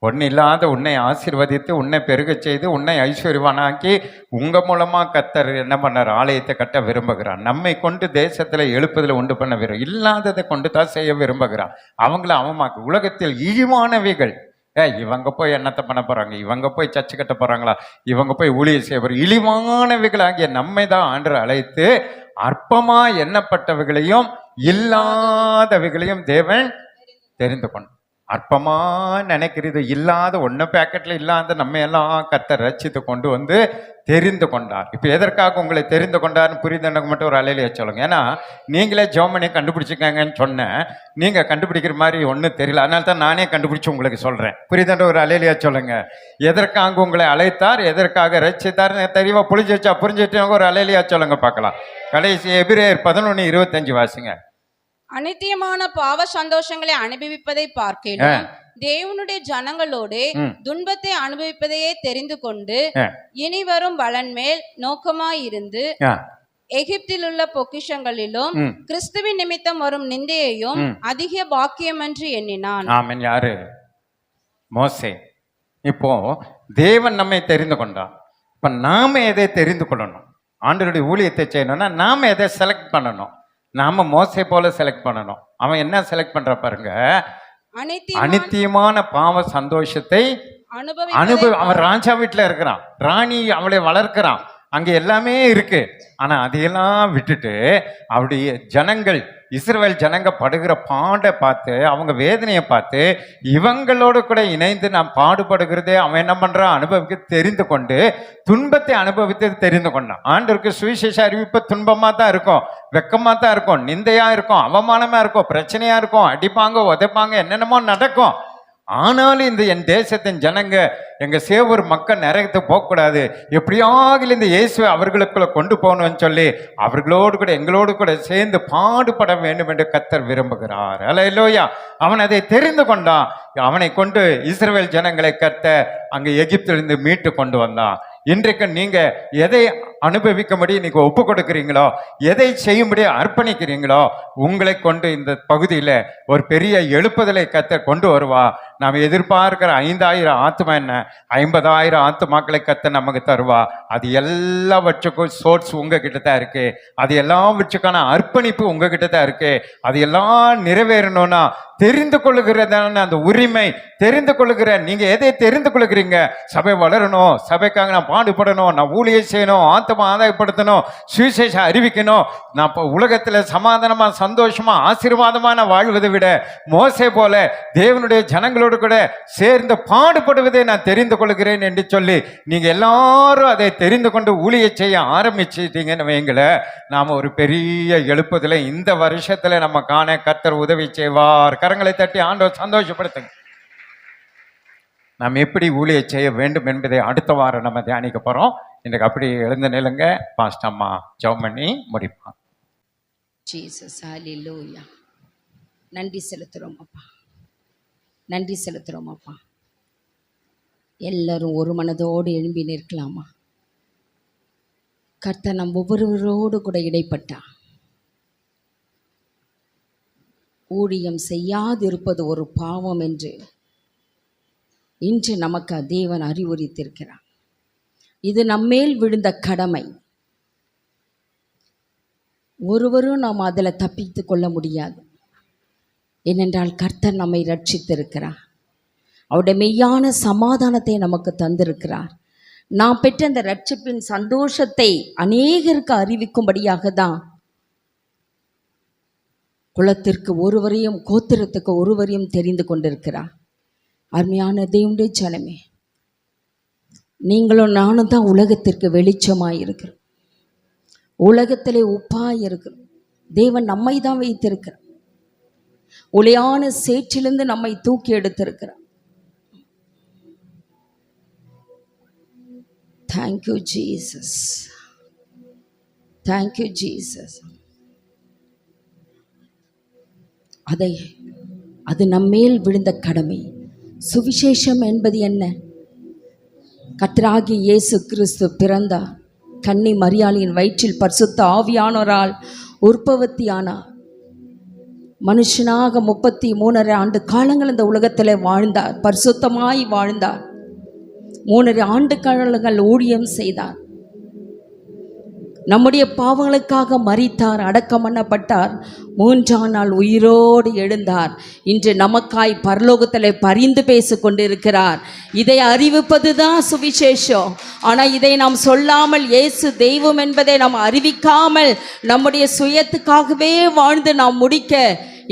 ஒன்று இல்லாத உன்னை ஆசீர்வதித்து உன்னை பெருகச் செய்து உன்னை ஐஸ்வர்யவானாக்கி உங்க மூலமா கத்தர் என்ன பண்ணார்? ஆலயத்தை கட்ட விரும்புகிறான். நம்மை கொண்டு தேசத்துல எழுப்புதலை உண்டு பண்ண இல்லாததை கொண்டு தான் செய்ய விரும்புகிறான். அவங்கள அவமாக்கு. உலகத்தில் இழிவானவைகள், இவங்க போய் என்னத்தை பண்ண போறாங்க, இவங்க போய் சர்ச்சை கட்ட போறாங்களா, இவங்க போய் ஊழியர் செய்ய போறாங்க, இழிவானவைகள் ஆகிய நம்மை தான் ஆண்டவர் அழைத்து அற்பமா எண்ணப்பட்டவைகளையும் இல்லாதவைகளையும் தேவன் தெரிந்து கொண்டார். அற்பமா நினைக்கிறது இல்லாத ஒன்று பேக்கெட்ல இல்லாத நம்ம எல்லாம் கர்த்தர் ரட்சித்து கொண்டு வந்து தெரிந்து கொண்டார். இப்போ எதற்காக உங்களை தெரிந்து கொண்டார்னு புரியுது எனக்கு மட்டும் ஒரு அலையிலேயே சொல்லுங்க. ஏன்னா நீங்களே ஜெர்மனி கண்டுபிடிச்சிக்கங்கன்னு சொன்னேன், நீங்க கண்டுபிடிக்கிற மாதிரி ஒன்றும் தெரியல. அதனால தான் நானே கண்டுபிடிச்சு உங்களுக்கு சொல்றேன். புரியுதுன்ற ஒரு அலையிலேயே சொல்லுங்க. எதற்காக உங்களை அழைத்தார், எதற்காக ரட்சித்தார் தெரியவா புரிஞ்சுட்டு ஒரு அலையிலேயே சொல்லுங்க பார்க்கலாம். கடைசி எபிரேயர் 11:25 வாசிங்க. அநித்தியமான பாவ சந்தோஷங்களை அனுபவிப்பதை பார்க்கலாம் தேவனுடைய ஜனங்களோடு துன்பத்தை அனுபவிப்பதையே தெரிந்து கொண்டு இனி வரும் பலன் மேல் நோக்கமாயிருந்து எகிப்தில் உள்ள பொக்கிஷங்களிலும் கிறிஸ்துவின் நிமித்தம் வரும் நிந்தையையும் அதிக பாக்கியம் என்று எண்ணினான். ஆமென். யாரு? மோசே. இப்போ தேவன் நம்மை தெரிந்து கொண்டான். இப்ப நாம எதை தெரிந்து கொள்ளணும்? ஆண்டவருடைய ஊழியத்தை செய்யணும்னா நாம எதை செலக்ட் பண்ணணும்? நாம மோசே போல செலக்ட் பண்ணணும். அவன் என்ன செலக்ட் பண்ற பாருங்க, அநித்தியமான பாவ சந்தோஷத்தை அவன் ராஜா வீட்டுல இருக்கிறான், ராணி அவளை வளர்க்கிறான், அங்க எல்லாமே இருக்கு. ஆனா அதையெல்லாம் விட்டுட்டு அவருடைய ஜனங்கள் இஸ்ரவேல் ஜனங்க படுகிற பாடை பார்த்து அவங்க வேதனையை பார்த்து இவங்களோடு கூட இணைந்து நான் பாடுபடுகிறதே அவன் என்ன பண்றான்? அனுபவிக்க தெரிந்து கொண்டு துன்பத்தை அனுபவித்தது தெரிந்து கொண்டான். ஆண்டவருக்கு சுவிசேஷ அறிவிப்பு துன்பமா தான் இருக்கும், வெக்கமா தான் இருக்கும், நிந்தையா இருக்கும், அவமானமா இருக்கும், பிரச்சனையா இருக்கும், அடிப்பாங்க உதைப்பாங்க, என்னென்னமோ நடக்கும். ஆனாலும் இந்த என் தேசத்தின் ஜனங்க எங்க சேவூர் மக்கள் நரகத்தை போகக்கூடாது, எப்படியாக இந்த இயேசுவை அவர்களுக்குள்ள கொண்டு போகணும்னு சொல்லி அவர்களோடு கூட எங்களோடு கூட சேர்ந்து பாடுபட வேண்டும் என்று கர்த்தர் விரும்புகிறார். அல்லேலூயா. அவன் அதை தெரிந்து கொண்டான். அவனை கொண்டு இஸ்ரவேல் ஜனங்களை கர்த்தர் அங்கே எகிப்திலிருந்து மீட்டு கொண்டு வந்தான். இன்றைக்கு நீங்க எதை அனுபவிக்கும்படி நீங்க ஒப்பு கொடுக்குறீங்களோ, எதை செய்யும்படி அர்ப்பணிக்கிறீங்களோ, உங்களை கொண்டு இந்த பகுதியில் ஒரு பெரிய எழுப்புதலை கர்த்தர் கொண்டு வருவா. நாம் எதிர்பார்க்கிற 5000 ஆத்மா என்ன, 50,000 ஆத்மாக்களை கர்த்தர் நமக்கு தருவா. அது எல்லாவற்றுக்கும் சோர்ஸ் உங்ககிட்ட தான் இருக்கு. அது எல்லாவற்றுக்கான அர்ப்பணிப்பு உங்ககிட்ட தான் இருக்கு. அது எல்லாம் நிறைவேறணும்னா தெரிந்து கொள்ளுகிறதான அந்த உரிமை, தெரிந்து கொள்ளுகிற நீங்க எதை தெரிந்து கொள்ளுகிறீங்க? சபை வளரணும், சபைக்காக நான் பாடுபடணும், நான் ஊழியம் செய்யணும், ஆத்மா ஆதாயப்படுத்தணும், சுவிசேஷம் அறிவிக்கணும், நான் உலகத்துல சமாதானமா சந்தோஷமா ஆசீர்வாதமா நான் வாழ்வதை விட மோசே போல தேவனுடைய ஜனங்களோடு கூட சேர்ந்து பாடுபடுவதை நான் தெரிந்து கொள்கிறேன் என்று சொல்லி நீங்க எல்லாரும் அதை தெரிந்து கொண்டு ஊழியம் செய்ய ஆரம்பிச்சிட்டீங்கன்னு வைங்கள, நாம ஒரு பெரிய எழுப்புதலை இந்த வருஷத்துல நம்ம காண கர்த்தர் உதவி செய்வார். கரங்களை தட்டி ஆண்டவர் சந்தோஷப்படுத்துங்க. நாம் எப்படி ஊழியம் செய்ய வேண்டும் என்பதை அடுத்த வாரம் நம்ம தியானிக்க போறோம். இன்றைக்கு அப்படி எழுந்த நிலங்க பாஸ்ட் அம்மா ஜெபம் பண்ணி முடிப்பான். ஜீசஸ் ஹல்லேலூயா. நன்றி செலுத்துறோம் அப்பா, நன்றி செலுத்துறோம் அப்பா. எல்லாரும் ஒரு மனதோடு எழும்பி நிற்கலாமா? கர்த்தர் நம் ஒவ்வொருவரோடு கூட இடைப்பட்டா. ஊழியம் செய்யாதிருப்பது ஒரு பாவம் என்று இன்று நமக்கு தேவன் அறிவுறுத்தியிருக்கிறார். இது நம்மேல் விழுந்த கடமை. ஒருவரும் நாம் அதில் தப்பித்து கொள்ள முடியாது. ஏனென்றால் கர்த்தர் நம்மை ரட்சித்திருக்கிறார். அவருடைய மெய்யான சமாதானத்தை நமக்கு தந்திருக்கிறார். நாம் பெற்ற அந்த ரட்சிப்பின் சந்தோஷத்தை அநேகருக்கு அறிவிக்கும்படியாக தான் குலத்திற்கு ஒருவரையும் கோத்திரத்துக்கு ஒருவரையும் தெரிந்து கொண்டிருக்கிறார். அருமையான தேவனுடைய ஜனமே, நீங்களும் நானும் தான் உலகத்திற்கு வெளிச்சமாய் இருக்கிறோம், உலகத்திலே உப்பாய் இருக்கிறோம். தேவன் நம்மை தான் வைத்திருக்கிறார். ஒளியான சேற்றிலிருந்து நம்மை தூக்கி எடுத்திருக்கிறார். Thank you, Jesus. Thank you, Jesus. அது நம்மேல் விழுந்த கடமை. சுவிசேஷம் என்பது என்ன? கர்த்தராகிய இயேசு கிறிஸ்து பிறந்தார். கன்னி மரியாளின் வயிற்றில் பரிசுத்த ஆவியானவரால் உற்பத்தியானார். மனுஷனாக 33 ஆண்டு காலங்கள் இந்த உலகத்தில் வாழ்ந்தார். பரிசுத்தமாய் வாழ்ந்தார். 3 ஆண்டு காலங்கள் ஊழியம் செய்தார். நம்முடைய பாவங்களுக்காக மரித்தார், அடக்கம் பண்ணப்பட்டார். 3ஆம் நாள் உயிரோடு எழுந்தார். இன்று நமக்காய் பரலோகத்தில் பரிந்து பேசி கொண்டிருக்கிறார். இதை அறிவிப்பது தான் சுவிசேஷம். ஆனால் இதை நாம் சொல்லாமல், இயேசு தெய்வம் என்பதை நாம் அறிவிக்காமல் நம்முடைய சுயத்துக்காகவே வாழ்ந்து நாம் முடிக்க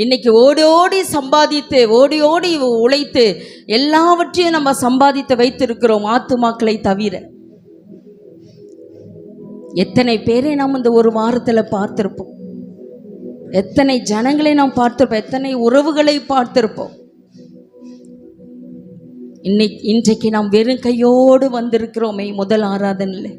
இன்னைக்கு ஓடி ஓடி சம்பாதித்து, ஓடி ஓடி உழைத்து எல்லாவற்றையும் நம்ம சம்பாதித்து வைத்திருக்கிறோம், ஆத்துமாக்களை தவிர. எத்தனை பேரை நாம் இந்த ஒரு வாரத்தில் பார்த்திருப்போம், எத்தனை ஜனங்களை நாம் பார்த்திருப்போம், எத்தனை உறவுகளை பார்த்திருப்போம். இன்றைக்கு நாம் வெறும் கையோடு வந்திருக்கிறோமே முதல் ஆராதனையில்.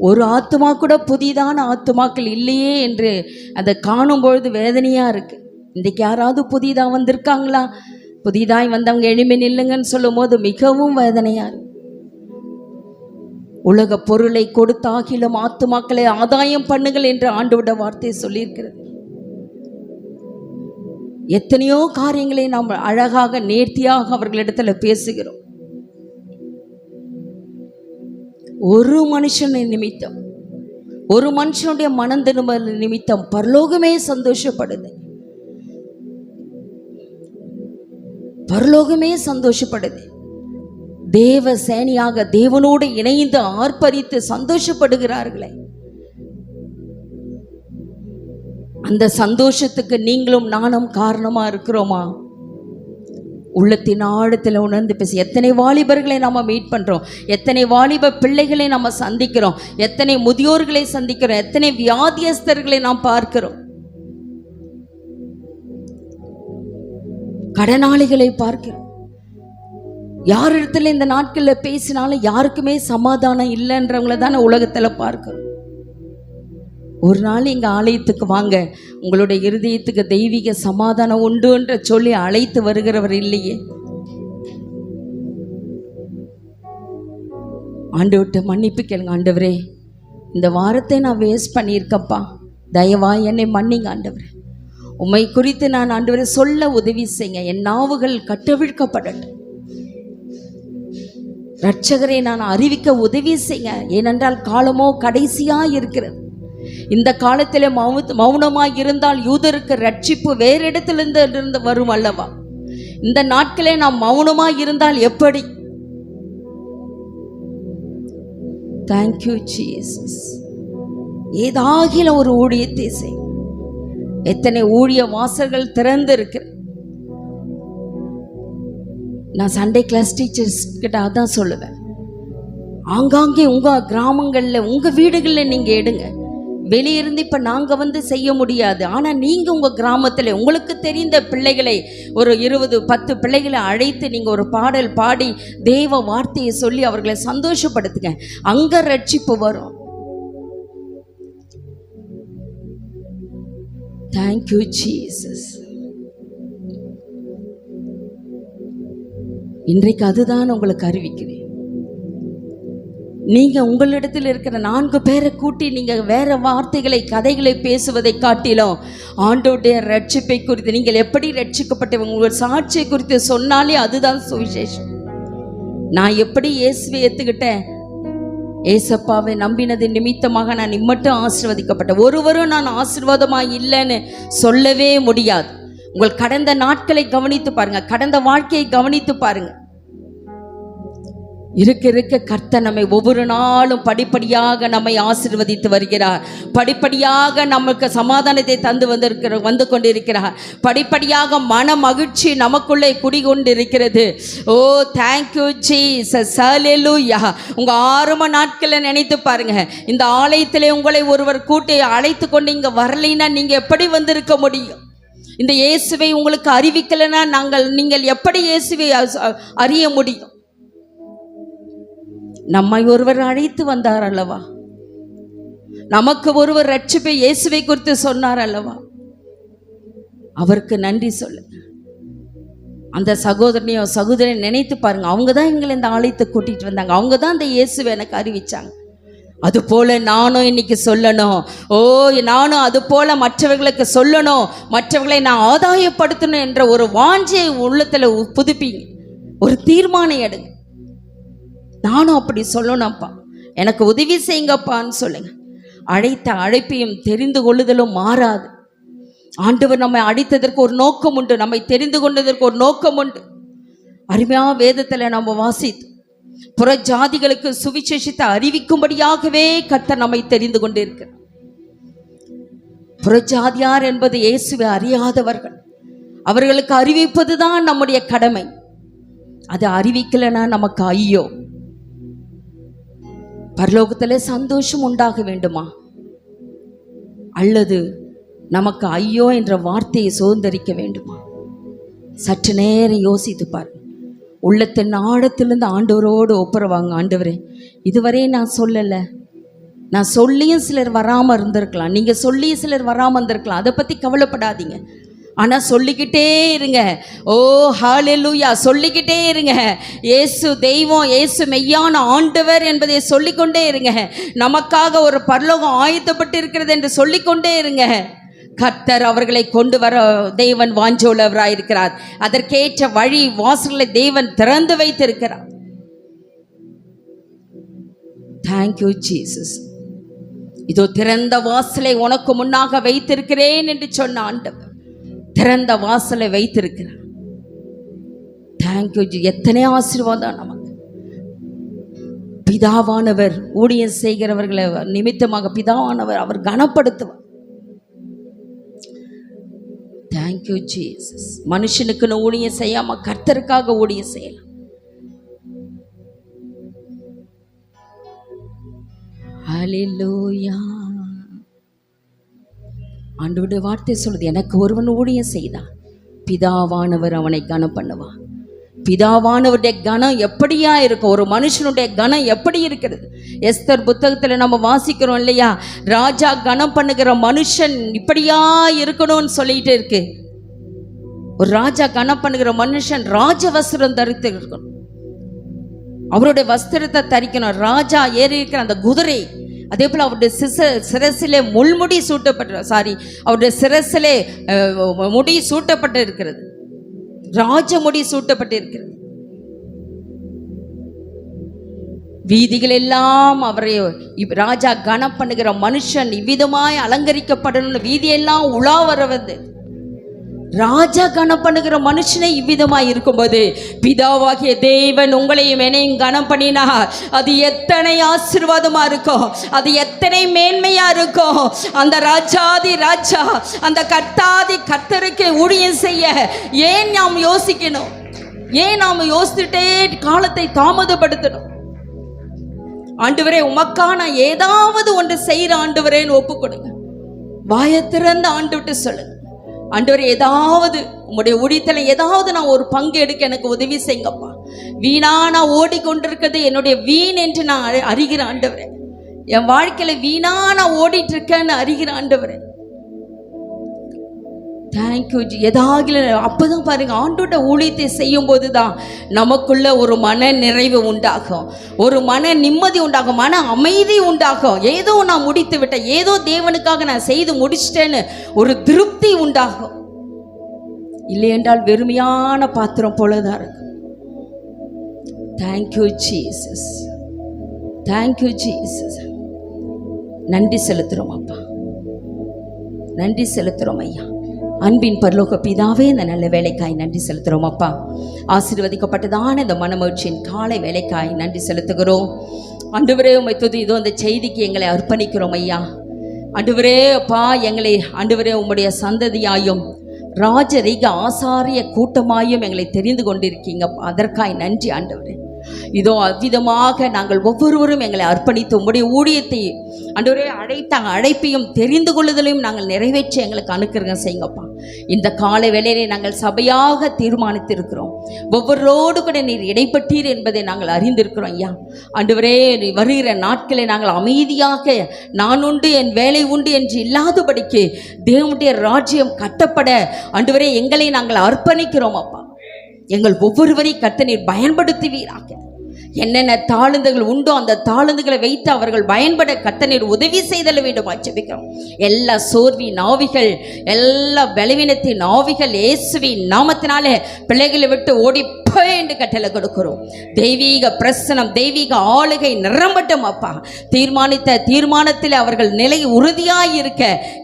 ஒரு ஆத்துமா கூட புதிதான ஆத்துமாக்கள் இல்லையே என்று அதை காணும் பொழுது வேதனையாக இருக்கு. இன்றைக்கு யாராவது புதிதாக வந்திருக்காங்களா? புதிதாய் வந்தவங்க எளிமை நில்லுங்கன்னு சொல்லும் போது மிகவும் வேதனையாக இருக்கு. உலக பொருளை கொடுத்தாகிலும் ஆத்துமாக்களை ஆதாயம் பண்ணுங்கள் என்று ஆண்டவருடைய வார்த்தையை சொல்லியிருக்கிறது. எத்தனையோ காரியங்களை நாம் அழகாக நேர்த்தியாக அவர்களிடத்துல பேசுகிறோம். ஒரு மனுஷனின் நிமித்தம், ஒரு மனுஷனுடைய மனம் திரும்பல் நிமித்தம் பரலோகமே சந்தோஷப்படுது. பரலோகமே சந்தோஷப்படுது. தேவ சேனியாக தேவனோடு இணைந்து ஆர்ப்பரித்து சந்தோஷப்படுகிறார்களே, அந்த சந்தோஷத்துக்கு நீங்களும் நானும் காரணமா இருக்கிறோமா? உள்ளத்தின் ஆழத்தில் உணர்ந்து பேசி, எத்தனை வாலிபர்களை நம்ம மீட் பண்றோம், எத்தனை வாலிப பிள்ளைகளை நம்ம சந்திக்கிறோம், எத்தனை முதியோர்களை சந்திக்கிறோம், எத்தனை வியாதியஸ்தர்களை நாம் பார்க்கிறோம், கடனாளிகளை பார்க்கிறோம். யாரிடத்துல இந்த நாட்களில் பேசினாலும் யாருக்குமே சமாதானம் இல்லைன்றவங்கள தானே உலகத்தில் பார்க்கிறோம். ஒரு நாள் இங்கே ஆலயத்துக்கு வாங்க, உங்களுடைய இருதயத்துக்கு தெய்வீக சமாதானம் உண்டு என்று சொல்லி அழைத்து வருகிறவர் இல்லையே. ஆண்டவர்கிட்ட மன்னிப்பு கேளுங்க. ஆண்டவரே, இந்த வாரத்தை நான் வேஸ்ட் பண்ணியிருக்கப்பா, தயவா என்னை மன்னிங்க ஆண்டவரே. உம்மை குறித்து நான் ஆண்டவரை சொல்ல உதவி செய்யுங்க. என் நாவுகள் கட்டவிழ்க்கப்படட்டும். இரட்சகரை நான் அறிவிக்க உதவி செய்யுங்க. ஏனென்றால் காலமோ கடைசியாக இருக்கிறது. இந்த காலத்தில் மௌனமாய் இருந்தால் யூதருக்கு ரட்சிப்பு வேறு இடத்திலிருந்து வரும் அல்லவா? இந்த நாட்களே நாம் மௌனமாய் இருந்தால் எப்படி? Thank you Jesus. ஏதாகிலும் ஒரு ஊழியத்தை செய். எத்தனை ஊழிய வாசல்கள் திறந்து இருக்கு. நான் சண்டே கிளாஸ் டீச்சர்ஸ் கிட்ட அதான் சொல்லுவேன், ஆங்காங்கே உங்க கிராமங்கள்ல உங்க வீடுகளில் நீங்க எடுங்க. வெளியிருந்து இப்போ நாங்கள் வந்து செய்ய முடியாது. ஆனால் நீங்கள் உங்கள் கிராமத்தில் உங்களுக்கு தெரிந்த பிள்ளைகளை ஒரு 20-10 பிள்ளைகளை அழைத்து நீங்கள் ஒரு பாடல் பாடி தேவ வார்த்தையை சொல்லி அவர்களை சந்தோஷப்படுத்துங்க. அங்கே ரட்சிப்பு வரும். Thank you Jesus. இன்றைக்கு அதுதான் உங்களுக்கு அறிவிக்கிறேன். நீங்க உங்களிடத்தில் இருக்கிற 4 பேரை கூட்டி நீங்க வேற வார்த்தைகளை கதைகளை பேசுவதை காட்டிலும் ஆண்டவருடைய ரட்சிப்பை குறித்து, நீங்கள் எப்படி ரட்சிக்கப்பட்டவங்க, உங்கள் சாட்சியை குறித்து சொன்னாலே அதுதான் சுவிசேஷம். நான் எப்படி இயேசுவை ஏத்துக்கிட்டேன், ஏசப்பாவை நம்பினது நிமித்தமாக நான் இம்மட்டும் ஆசீர்வதிக்கப்பட்டேன். ஒருவரும் நான் ஆசீர்வாதமாக இல்லைன்னு சொல்லவே முடியாது. உங்கள் கடந்த நாட்களை கவனித்து பாருங்க, கடந்த வாழ்க்கையை கவனித்து பாருங்க. இருக்க இருக்க கர்த்தர் நம்மை ஒவ்வொரு நாளும் படிப்படியாக நம்மை ஆசீர்வதித்து வருகிறார். படிப்படியாக நமக்கு சமாதானத்தை தந்து வந்து கொண்டிருக்கிறார். படிப்படியாக மன மகிழ்ச்சி நமக்குள்ளே குடிகொண்டிருக்கிறது. ஓ தேங்க்யூ ஜீசஸ், ஹல்லேலூயா. உங்க ஆரம்ப நாட்களை நினைத்து பாருங்க. இந்த ஆலயத்திலே உங்களை ஒருவர் கூட்டி அழைத்து கொண்டு இங்க வரலைன்னா நீங்க எப்படி வந்திருக்க முடியும்? இந்த இயேசுவை உங்களுக்கு அறிவிக்கலைன்னா நீங்கள் எப்படி இயேசுவை அறிய முடியும்? நம்மை ஒருவர் அழைத்து வந்தார் அல்லவா, நமக்கு ஒருவர் ரட்சிப்பை இயேசுவை குறித்து சொன்னார் அல்லவா, அவருக்கு நன்றி சொல்லுங்க. அந்த சகோதரனையோ சகோதரனை நினைத்து பாருங்க, அவங்க தான் எங்களை இந்த ஆலயத்தை கூட்டிட்டு வந்தாங்க, அவங்க தான் இந்த இயேசுவை எனக்கு அறிவிச்சாங்க. அது போல நானும் இன்னைக்கு சொல்லணும், நானும் அது போல மற்றவர்களுக்கு சொல்லணும், மற்றவர்களை நான் ஆதாயப்படுத்தணும் என்ற ஒரு வாஞ்சையை உள்ளத்துல புதுப்பிங்க, ஒரு தீர்மானம் எடுங்க. நானும் அப்படி சொல்லணும்ப்பா, எனக்கு உதவி செய்யுங்கப்பான்னு சொல்லுங்க. அழைத்த அழைப்பையும் தெரிந்து கொள்ளுதலும் மாறாது. ஆண்டவர் நம்மை அழைத்ததற்கு ஒரு நோக்கம் உண்டு, நம்மை தெரிந்து கொண்டதற்கு ஒரு நோக்கம் உண்டு. அருமையா வேதத்துல நம்ம வாசித்து புற ஜாதிகளுக்கு சுவிசேஷத்தை அறிவிக்கும்படியாகவே கர்த்தர் நம்மை தெரிந்து கொண்டிருக்கிறார். புறஜாதியார் என்பது இயேசுவை அறியாதவர்கள், அவர்களுக்கு அறிவிப்பதுதான் நம்முடைய கடமை. அதை அறிவிக்கலைன்னா நமக்கு ஐயோ. பரலோகத்திலே சந்தோஷம் உண்டாக வேண்டுமா, அல்லது நமக்கு ஐயோ என்ற வார்த்தையை சுதந்திரிக்க வேண்டுமா? சற்று நேரம் யோசித்து பாருங்க. உள்ளத்தின் ஆழத்திலிருந்து ஆண்டவரோடு ஒப்புரவாங்க. ஆண்டவரே, இதுவரை நான் சொல்லலை, நான் சொல்லியும் சிலர் வராமல் இருந்திருக்கலாம், நீங்கள் சொல்லியும் சிலர் வராமல் இருந்திருக்கலாம், அதை பற்றி கவலைப்படாதீங்க. ஆனால் சொல்லிக்கிட்டே இருங்க. ஓ ஹல்லேலூயா, சொல்லிக்கிட்டே இருங்க. இயேசு தெய்வம், இயேசு மெய்யான ஆண்டவர் என்பதை சொல்லிக்கொண்டே இருங்க. நமக்காக ஒரு பரலோகம் ஆயத்தப்பட்டு இருக்கிறது என்று சொல்லிக்கொண்டே இருங்க. கர்த்தர் அவர்களை கொண்டு வர தேவன் வாஞ்சோலவராயிருக்கிறார். அதற்கேற்ற வழி வாசல்களை தேவன் திறந்து வைத்திருக்கிறார். Thank you Jesus. இதோ திறந்த வாசலை உனக்கு முன்னாக வைத்திருக்கிறேன் என்று சொன்ன ஆண்டவர் திறந்த வாசலை வைத்திருக்கிறார். தேங்க்யூ. எத்தனை ஆசீர்வாதம் நமக்கு. பிதாவானவர் ஊழியம் செய்கிறவர்களை நிமித்தமாக பிதாவானவர் அவர் கனப்படுத்துவார். Thank you Jesus. மனுஷனுக்குன்னு ஊழியம் செய்யாம கர்த்தருக்காக ஊழியம் செய்யலாம். ஹல்லேலூயா. ஆண்டவருடைய வார்த்தை சொல்லுது, எனக்கு ஒருவன் ஊழியம் செய்தான், பிதாவானவர் அவனை கனம் பண்ணுவான். பிதாவானவருடைய கனம் எப்படியா இருக்கும்? ஒரு மனுஷனுடைய கனம் எப்படி இருக்கிறது? எஸ்தர் புத்தகத்துல நம்ம வாசிக்கிறோம் இல்லையா, ராஜா கனம் பண்ணுகிற மனுஷன் இப்படியா இருக்கணும்னு சொல்லிட்டு இருக்கு. ஒரு ராஜா கனம் பண்ணுகிற மனுஷன் ராஜ வஸ்திரம் தரித்து இருக்கணும், அவருடைய வஸ்திரத்தை தரிக்கணும். ராஜா ஏறி இருக்கிற அந்த குதிரை, அதே போல அவருடைய சிரசிலே முள்முடி அவருடைய சிரசிலே முடி சூட்டப்பட்டு இருக்கிறது, ராஜமுடி சூட்டப்பட்டு இருக்கிறது. வீதிகள் எல்லாம் அவரை ராஜா கனம் பண்ணுகிற மனுஷன் இவ்விதமாய் அலங்கரிக்கப்படணும். வீதியெல்லாம் உலா வரவது. ராஜா கனம் பண்ணுகிற மனுஷனை இவ்விதமாய் இருக்கும்போது பிதாவாகிய தேவன் உங்களையும் என்னையும் கனம் பண்ணினா அது எத்தனை ஆசீர்வாதமா இருக்கும், அது எத்தனை மேன்மையா இருக்கும். அந்த ராஜாதி ராஜா, அந்த கர்த்தாதி கர்த்தருக்கு ஊழியம் செய்ய ஏன் நாம் யோசிக்கணும்? ஏன் நாம் யோசிச்சுட்டே காலத்தை தாமதப்படுத்தணும்? ஆண்டவரே, உமக்கான ஏதாவது ஒன்று செய்கிற ஆண்டவரேன்னு ஒப்பு கொடுங்க. வாயை திறந்து ஆண்டுவிட்டு சொல்லுங்க, ஆண்டவரே, ஏதாவது உங்களுடைய ஊழியத்தில் ஏதாவது நான் ஒரு பங்கு எடுக்க எனக்கு உதவி செய்யுங்கப்பா. வீணா நான் ஓடிக்கொண்டிருக்கிறது என்னுடைய வீண் என்று நான் அறிகிற ஆண்டவரே. என் வாழ்க்கையில வீணா நான் ஓடிட்டு இருக்கேன்னு அறிகிற ஆண்டவரே. தேங்க்யூ. ஏதாவது அப்போதான் பாருங்க, ஆண்டோட ஊழியத்தை செய்யும் போது தான் நமக்குள்ள ஒரு மன நிறைவு உண்டாகும், ஒரு மன நிம்மதி உண்டாகும், மன அமைதி உண்டாகும். ஏதோ நான் முடித்து விட்டேன், ஏதோ தேவனுக்காக நான் செய்து முடிச்சிட்டேன்னு ஒரு திருப்தி உண்டாகும். இல்லை என்றால் வெறுமையான பாத்திரம் போலதான் இருக்கும். Thank you Jesus, thank you Jesus. நன்றி செலுத்துறோம் அப்பா, நன்றி செலுத்துறோம் ஐயா. அன்பின் பரலோக பிதாவே, இந்த நல்ல வேலைக்காய் நன்றி செலுத்துகிறோம் அப்பா. ஆசீர்வதிக்கப்பட்டதான இந்த மனமகிழ்ச்சியின் காலை வேலைக்காய் நன்றி செலுத்துகிறோம். ஆண்டவரே, உம்மை துதி. இதோ இந்த செய்திக்கு எங்களை அர்ப்பணிக்கிறோம் ஐயா. ஆண்டவரே அப்பா, எங்களை ஆண்டவரே உம்முடைய சந்ததியாயும் ராஜரீக ஆசாரிய கூட்டமாயும் எங்களை தெரிந்து கொண்டிருக்கீங்க. அதற்காய் நன்றி ஆண்டவரே. இதோ அவ்விதமாக நாங்கள் ஒவ்வொருவரும் எங்களை அர்ப்பணித்து உம்முடைய ஊழியத்தை ஆண்டவரே அழைப்பையும் தெரிந்து கொள்ளுதலையும் நாங்கள் நிறைவேற்றி எங்களுக்கு அனுக்கிரகம் செய்யுங்கப்பா. இந்த காலை வேளையிலே நாங்கள் சபையாக தீர்மானித்திருக்கிறோம், ஒவ்வொருவரோடு கூட நீர் இடைப்பட்டீர் என்பதை நாங்கள் அறிந்திருக்கிறோம் ஐயா. ஆண்டவரே, வருகிற நாட்களை நாங்கள் அமைதியாக நான் உண்டு என் வேலை உண்டு என்று இல்லாதபடிக்கு தேவனுடைய ராஜ்யம் கட்டப்பட ஆண்டவரே எங்களை நாங்கள் அர்ப்பணிக்கிறோம் அப்பா. எங்கள் ஒவ்வொருவரையும் கர்த்தர் நீர் பயன்படுத்துவீராக. என்னென்ன தாளந்துகள் உண்டோ அந்த தாளந்துகளை வைத்து அவர்கள் பயன்பட கர்த்தர் நீர் உதவி செய்தல வேண்டும் ஜெபிக்கிறோம். எல்லா சோர்வின் ஆவிகள், எல்லா பலவீனத்தின் ஆவிகள் இயேசுவின் நாமத்தினாலே பிள்ளைகளை விட்டு ஓடி என்று கட்டளை கொடுக்கிறோம். தெய்வீக பிரசனம், தெய்வீக ஆளுகை நிரம்பட்டும் அப்பா. தீர்மானித்த தீர்மானத்தில் அவர்கள் நிலை உறுதியாய் இருக்க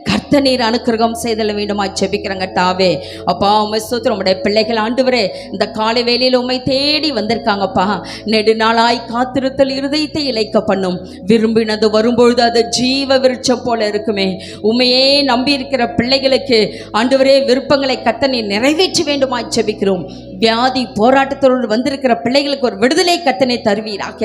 கர்த்தர் நீர் அனுக்கிரகம் செய்தல வேண்டுமா ஜெபிக்கிறங்க தாவே. அப்பா உம்மை ஸ்தோத்திரம். உம்முடைய பிள்ளைகள் ஆண்டவரே இந்த காலை வேளையில் உம்மை தேடி வந்திருக்காங்கப்பா. நெடுநாளாய் காத்திருத்தல் இருதயத்தை இளைக்க பண்ணும். விரும்பினது வரும்பொழுது அது ஜீவ விருட்சம் போல இருக்குமே. உண்மையே நம்பி இருக்கிற பிள்ளைகளுக்கு ஆண்டவரே விருப்பங்களை கர்த்தர் நீர் நிறைவேற்ற வேண்டுமா ஜெபிக்கிறோம். வியாதி போராட்டத்தோடு வந்திருக்கிற பிள்ளைகளுக்கு ஒரு விடுதலை கர்த்தனை தருவீராக.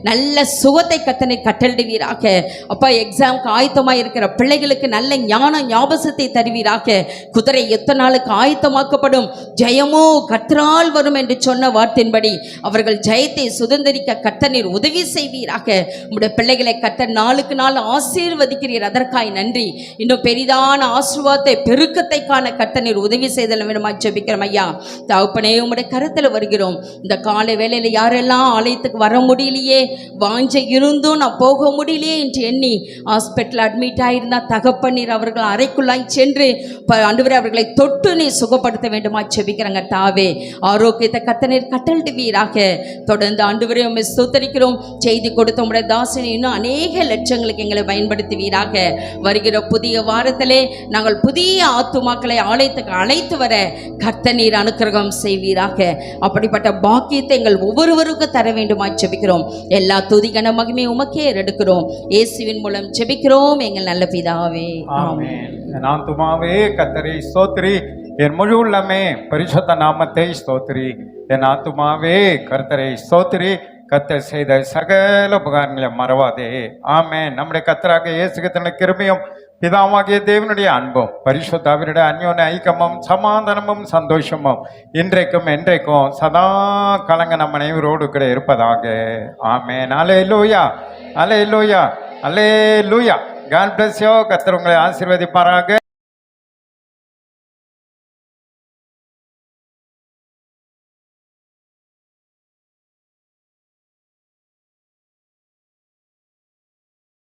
நல்ல சுகத்தை கர்த்தனை கட்டளிடுவீராக. அப்பா எக்ஸாம்க்கு ஆயத்தமாக இருக்கிற பிள்ளைகளுக்கு நல்ல ஞான ஞாபகத்தை தருவீராக. குதிரை எத்தனை நாளுக்கு ஆயத்தமாக்கப்படும், ஜெயமோ கர்த்தரால் வரும் என்று சொன்ன வார்த்தையின்படி அவர்கள் ஜெயத்தை சுதந்திரிக்க கர்த்தர் நீர் உதவி செய்வீராக. உம்முடைய பிள்ளைகளை கர்த்தர் நாளுக்கு நாள் ஆசீர்வதிக்கிறீர், அதற்காய் நன்றி. இன்னும் பெரிதான ஆசீர்வாதத்தை பெருக்கத்தை காண கர்த்தர் நீர் உதவி செய்தல வேண்டுமா ஜெபிக்கிறோம் ஐயா. தகப்பனே உம்முடைய கருத்துல வருகிறோம். இந்த காலை வேளையில யாரெல்லாம் ஆலயத்துக்கு வர முடியலையே, வாஞ்சை இருந்தும் நான் போக முடியலையே என்று எண்ணி ஹாஸ்பிட்டல் அட்மிட் ஆயிருந்தா தகப்பனீர் அவர்கள் அறைக்குள்ளாய் சென்று ஆண்டவரே அவர்களை தொட்டு நீர் சுகப்படுத்த வேண்டுமா ஜெபிக்கிறங்க தாவே. ஆரோக்கியத்தை கர்த்தர் கட்டளிடுவீராக. தொடர்ந்து ஆண்டவரே உம்மை ஸ்தோத்திரிக்கிறோம். செய்தி கொடுத்த உம்முடைய தாசனை இன்னும் அநேக லட்சங்களுக்கு எங்களை பயன்படுத்துவீராக. வருகிற புதிய வாரத்திலே நாங்கள் புதிய ஆத்துமாக்களை ஆலயத்துக்கு அழைத்து வர கர்த்தர் நீர் அனுக்கிரகம் செய்வீராக. அப்படிப்பட்ட பாக்கியத்தை எங்கள் ஒவ்வொருவருக்கும் தர வேண்டுமா ஜெபிக்கிறோம். எல்லா துதி கன மகிமை உமக்கே எடுக்கிறோம். இயேசுவின் மூலம் ஜெபிக்கிறோம் எங்கள் நல்ல பிதாவே, ஆமென். என் ஆத்துமாவே கர்த்தரை ஸ்தோத்திரி, என் முழு உள்ளமே பரிசுத்த நாமத்தை ஸ்தோத்திரி. என் ஆத்துமாவே கர்த்தரை ஸ்தோத்திரி, கர்த்தர் செய்த சகல உபகாரங்களை மறவாதே. ஆமென். நம்முடைய கர்த்தராக இயேசு கிறிஸ்துவின் கிருபையும் பிதாவாகிய தேவனுடைய அன்பும் பரிசுத்தாவினுடைய அந்யோன்ய ஐக்கியமும் சமாதானமும் சந்தோஷமும் இன்றைக்கும் என்றைக்கும் சதா கலங்க நம் அனைவரோடு கூட இருப்பதாக. ஆமென். அல்லேலூயா, அல்லேலூயா, அல்லேலூயா. God bless you. கர்த்தர் உங்களை ஆசீர்வதிப்பாராக.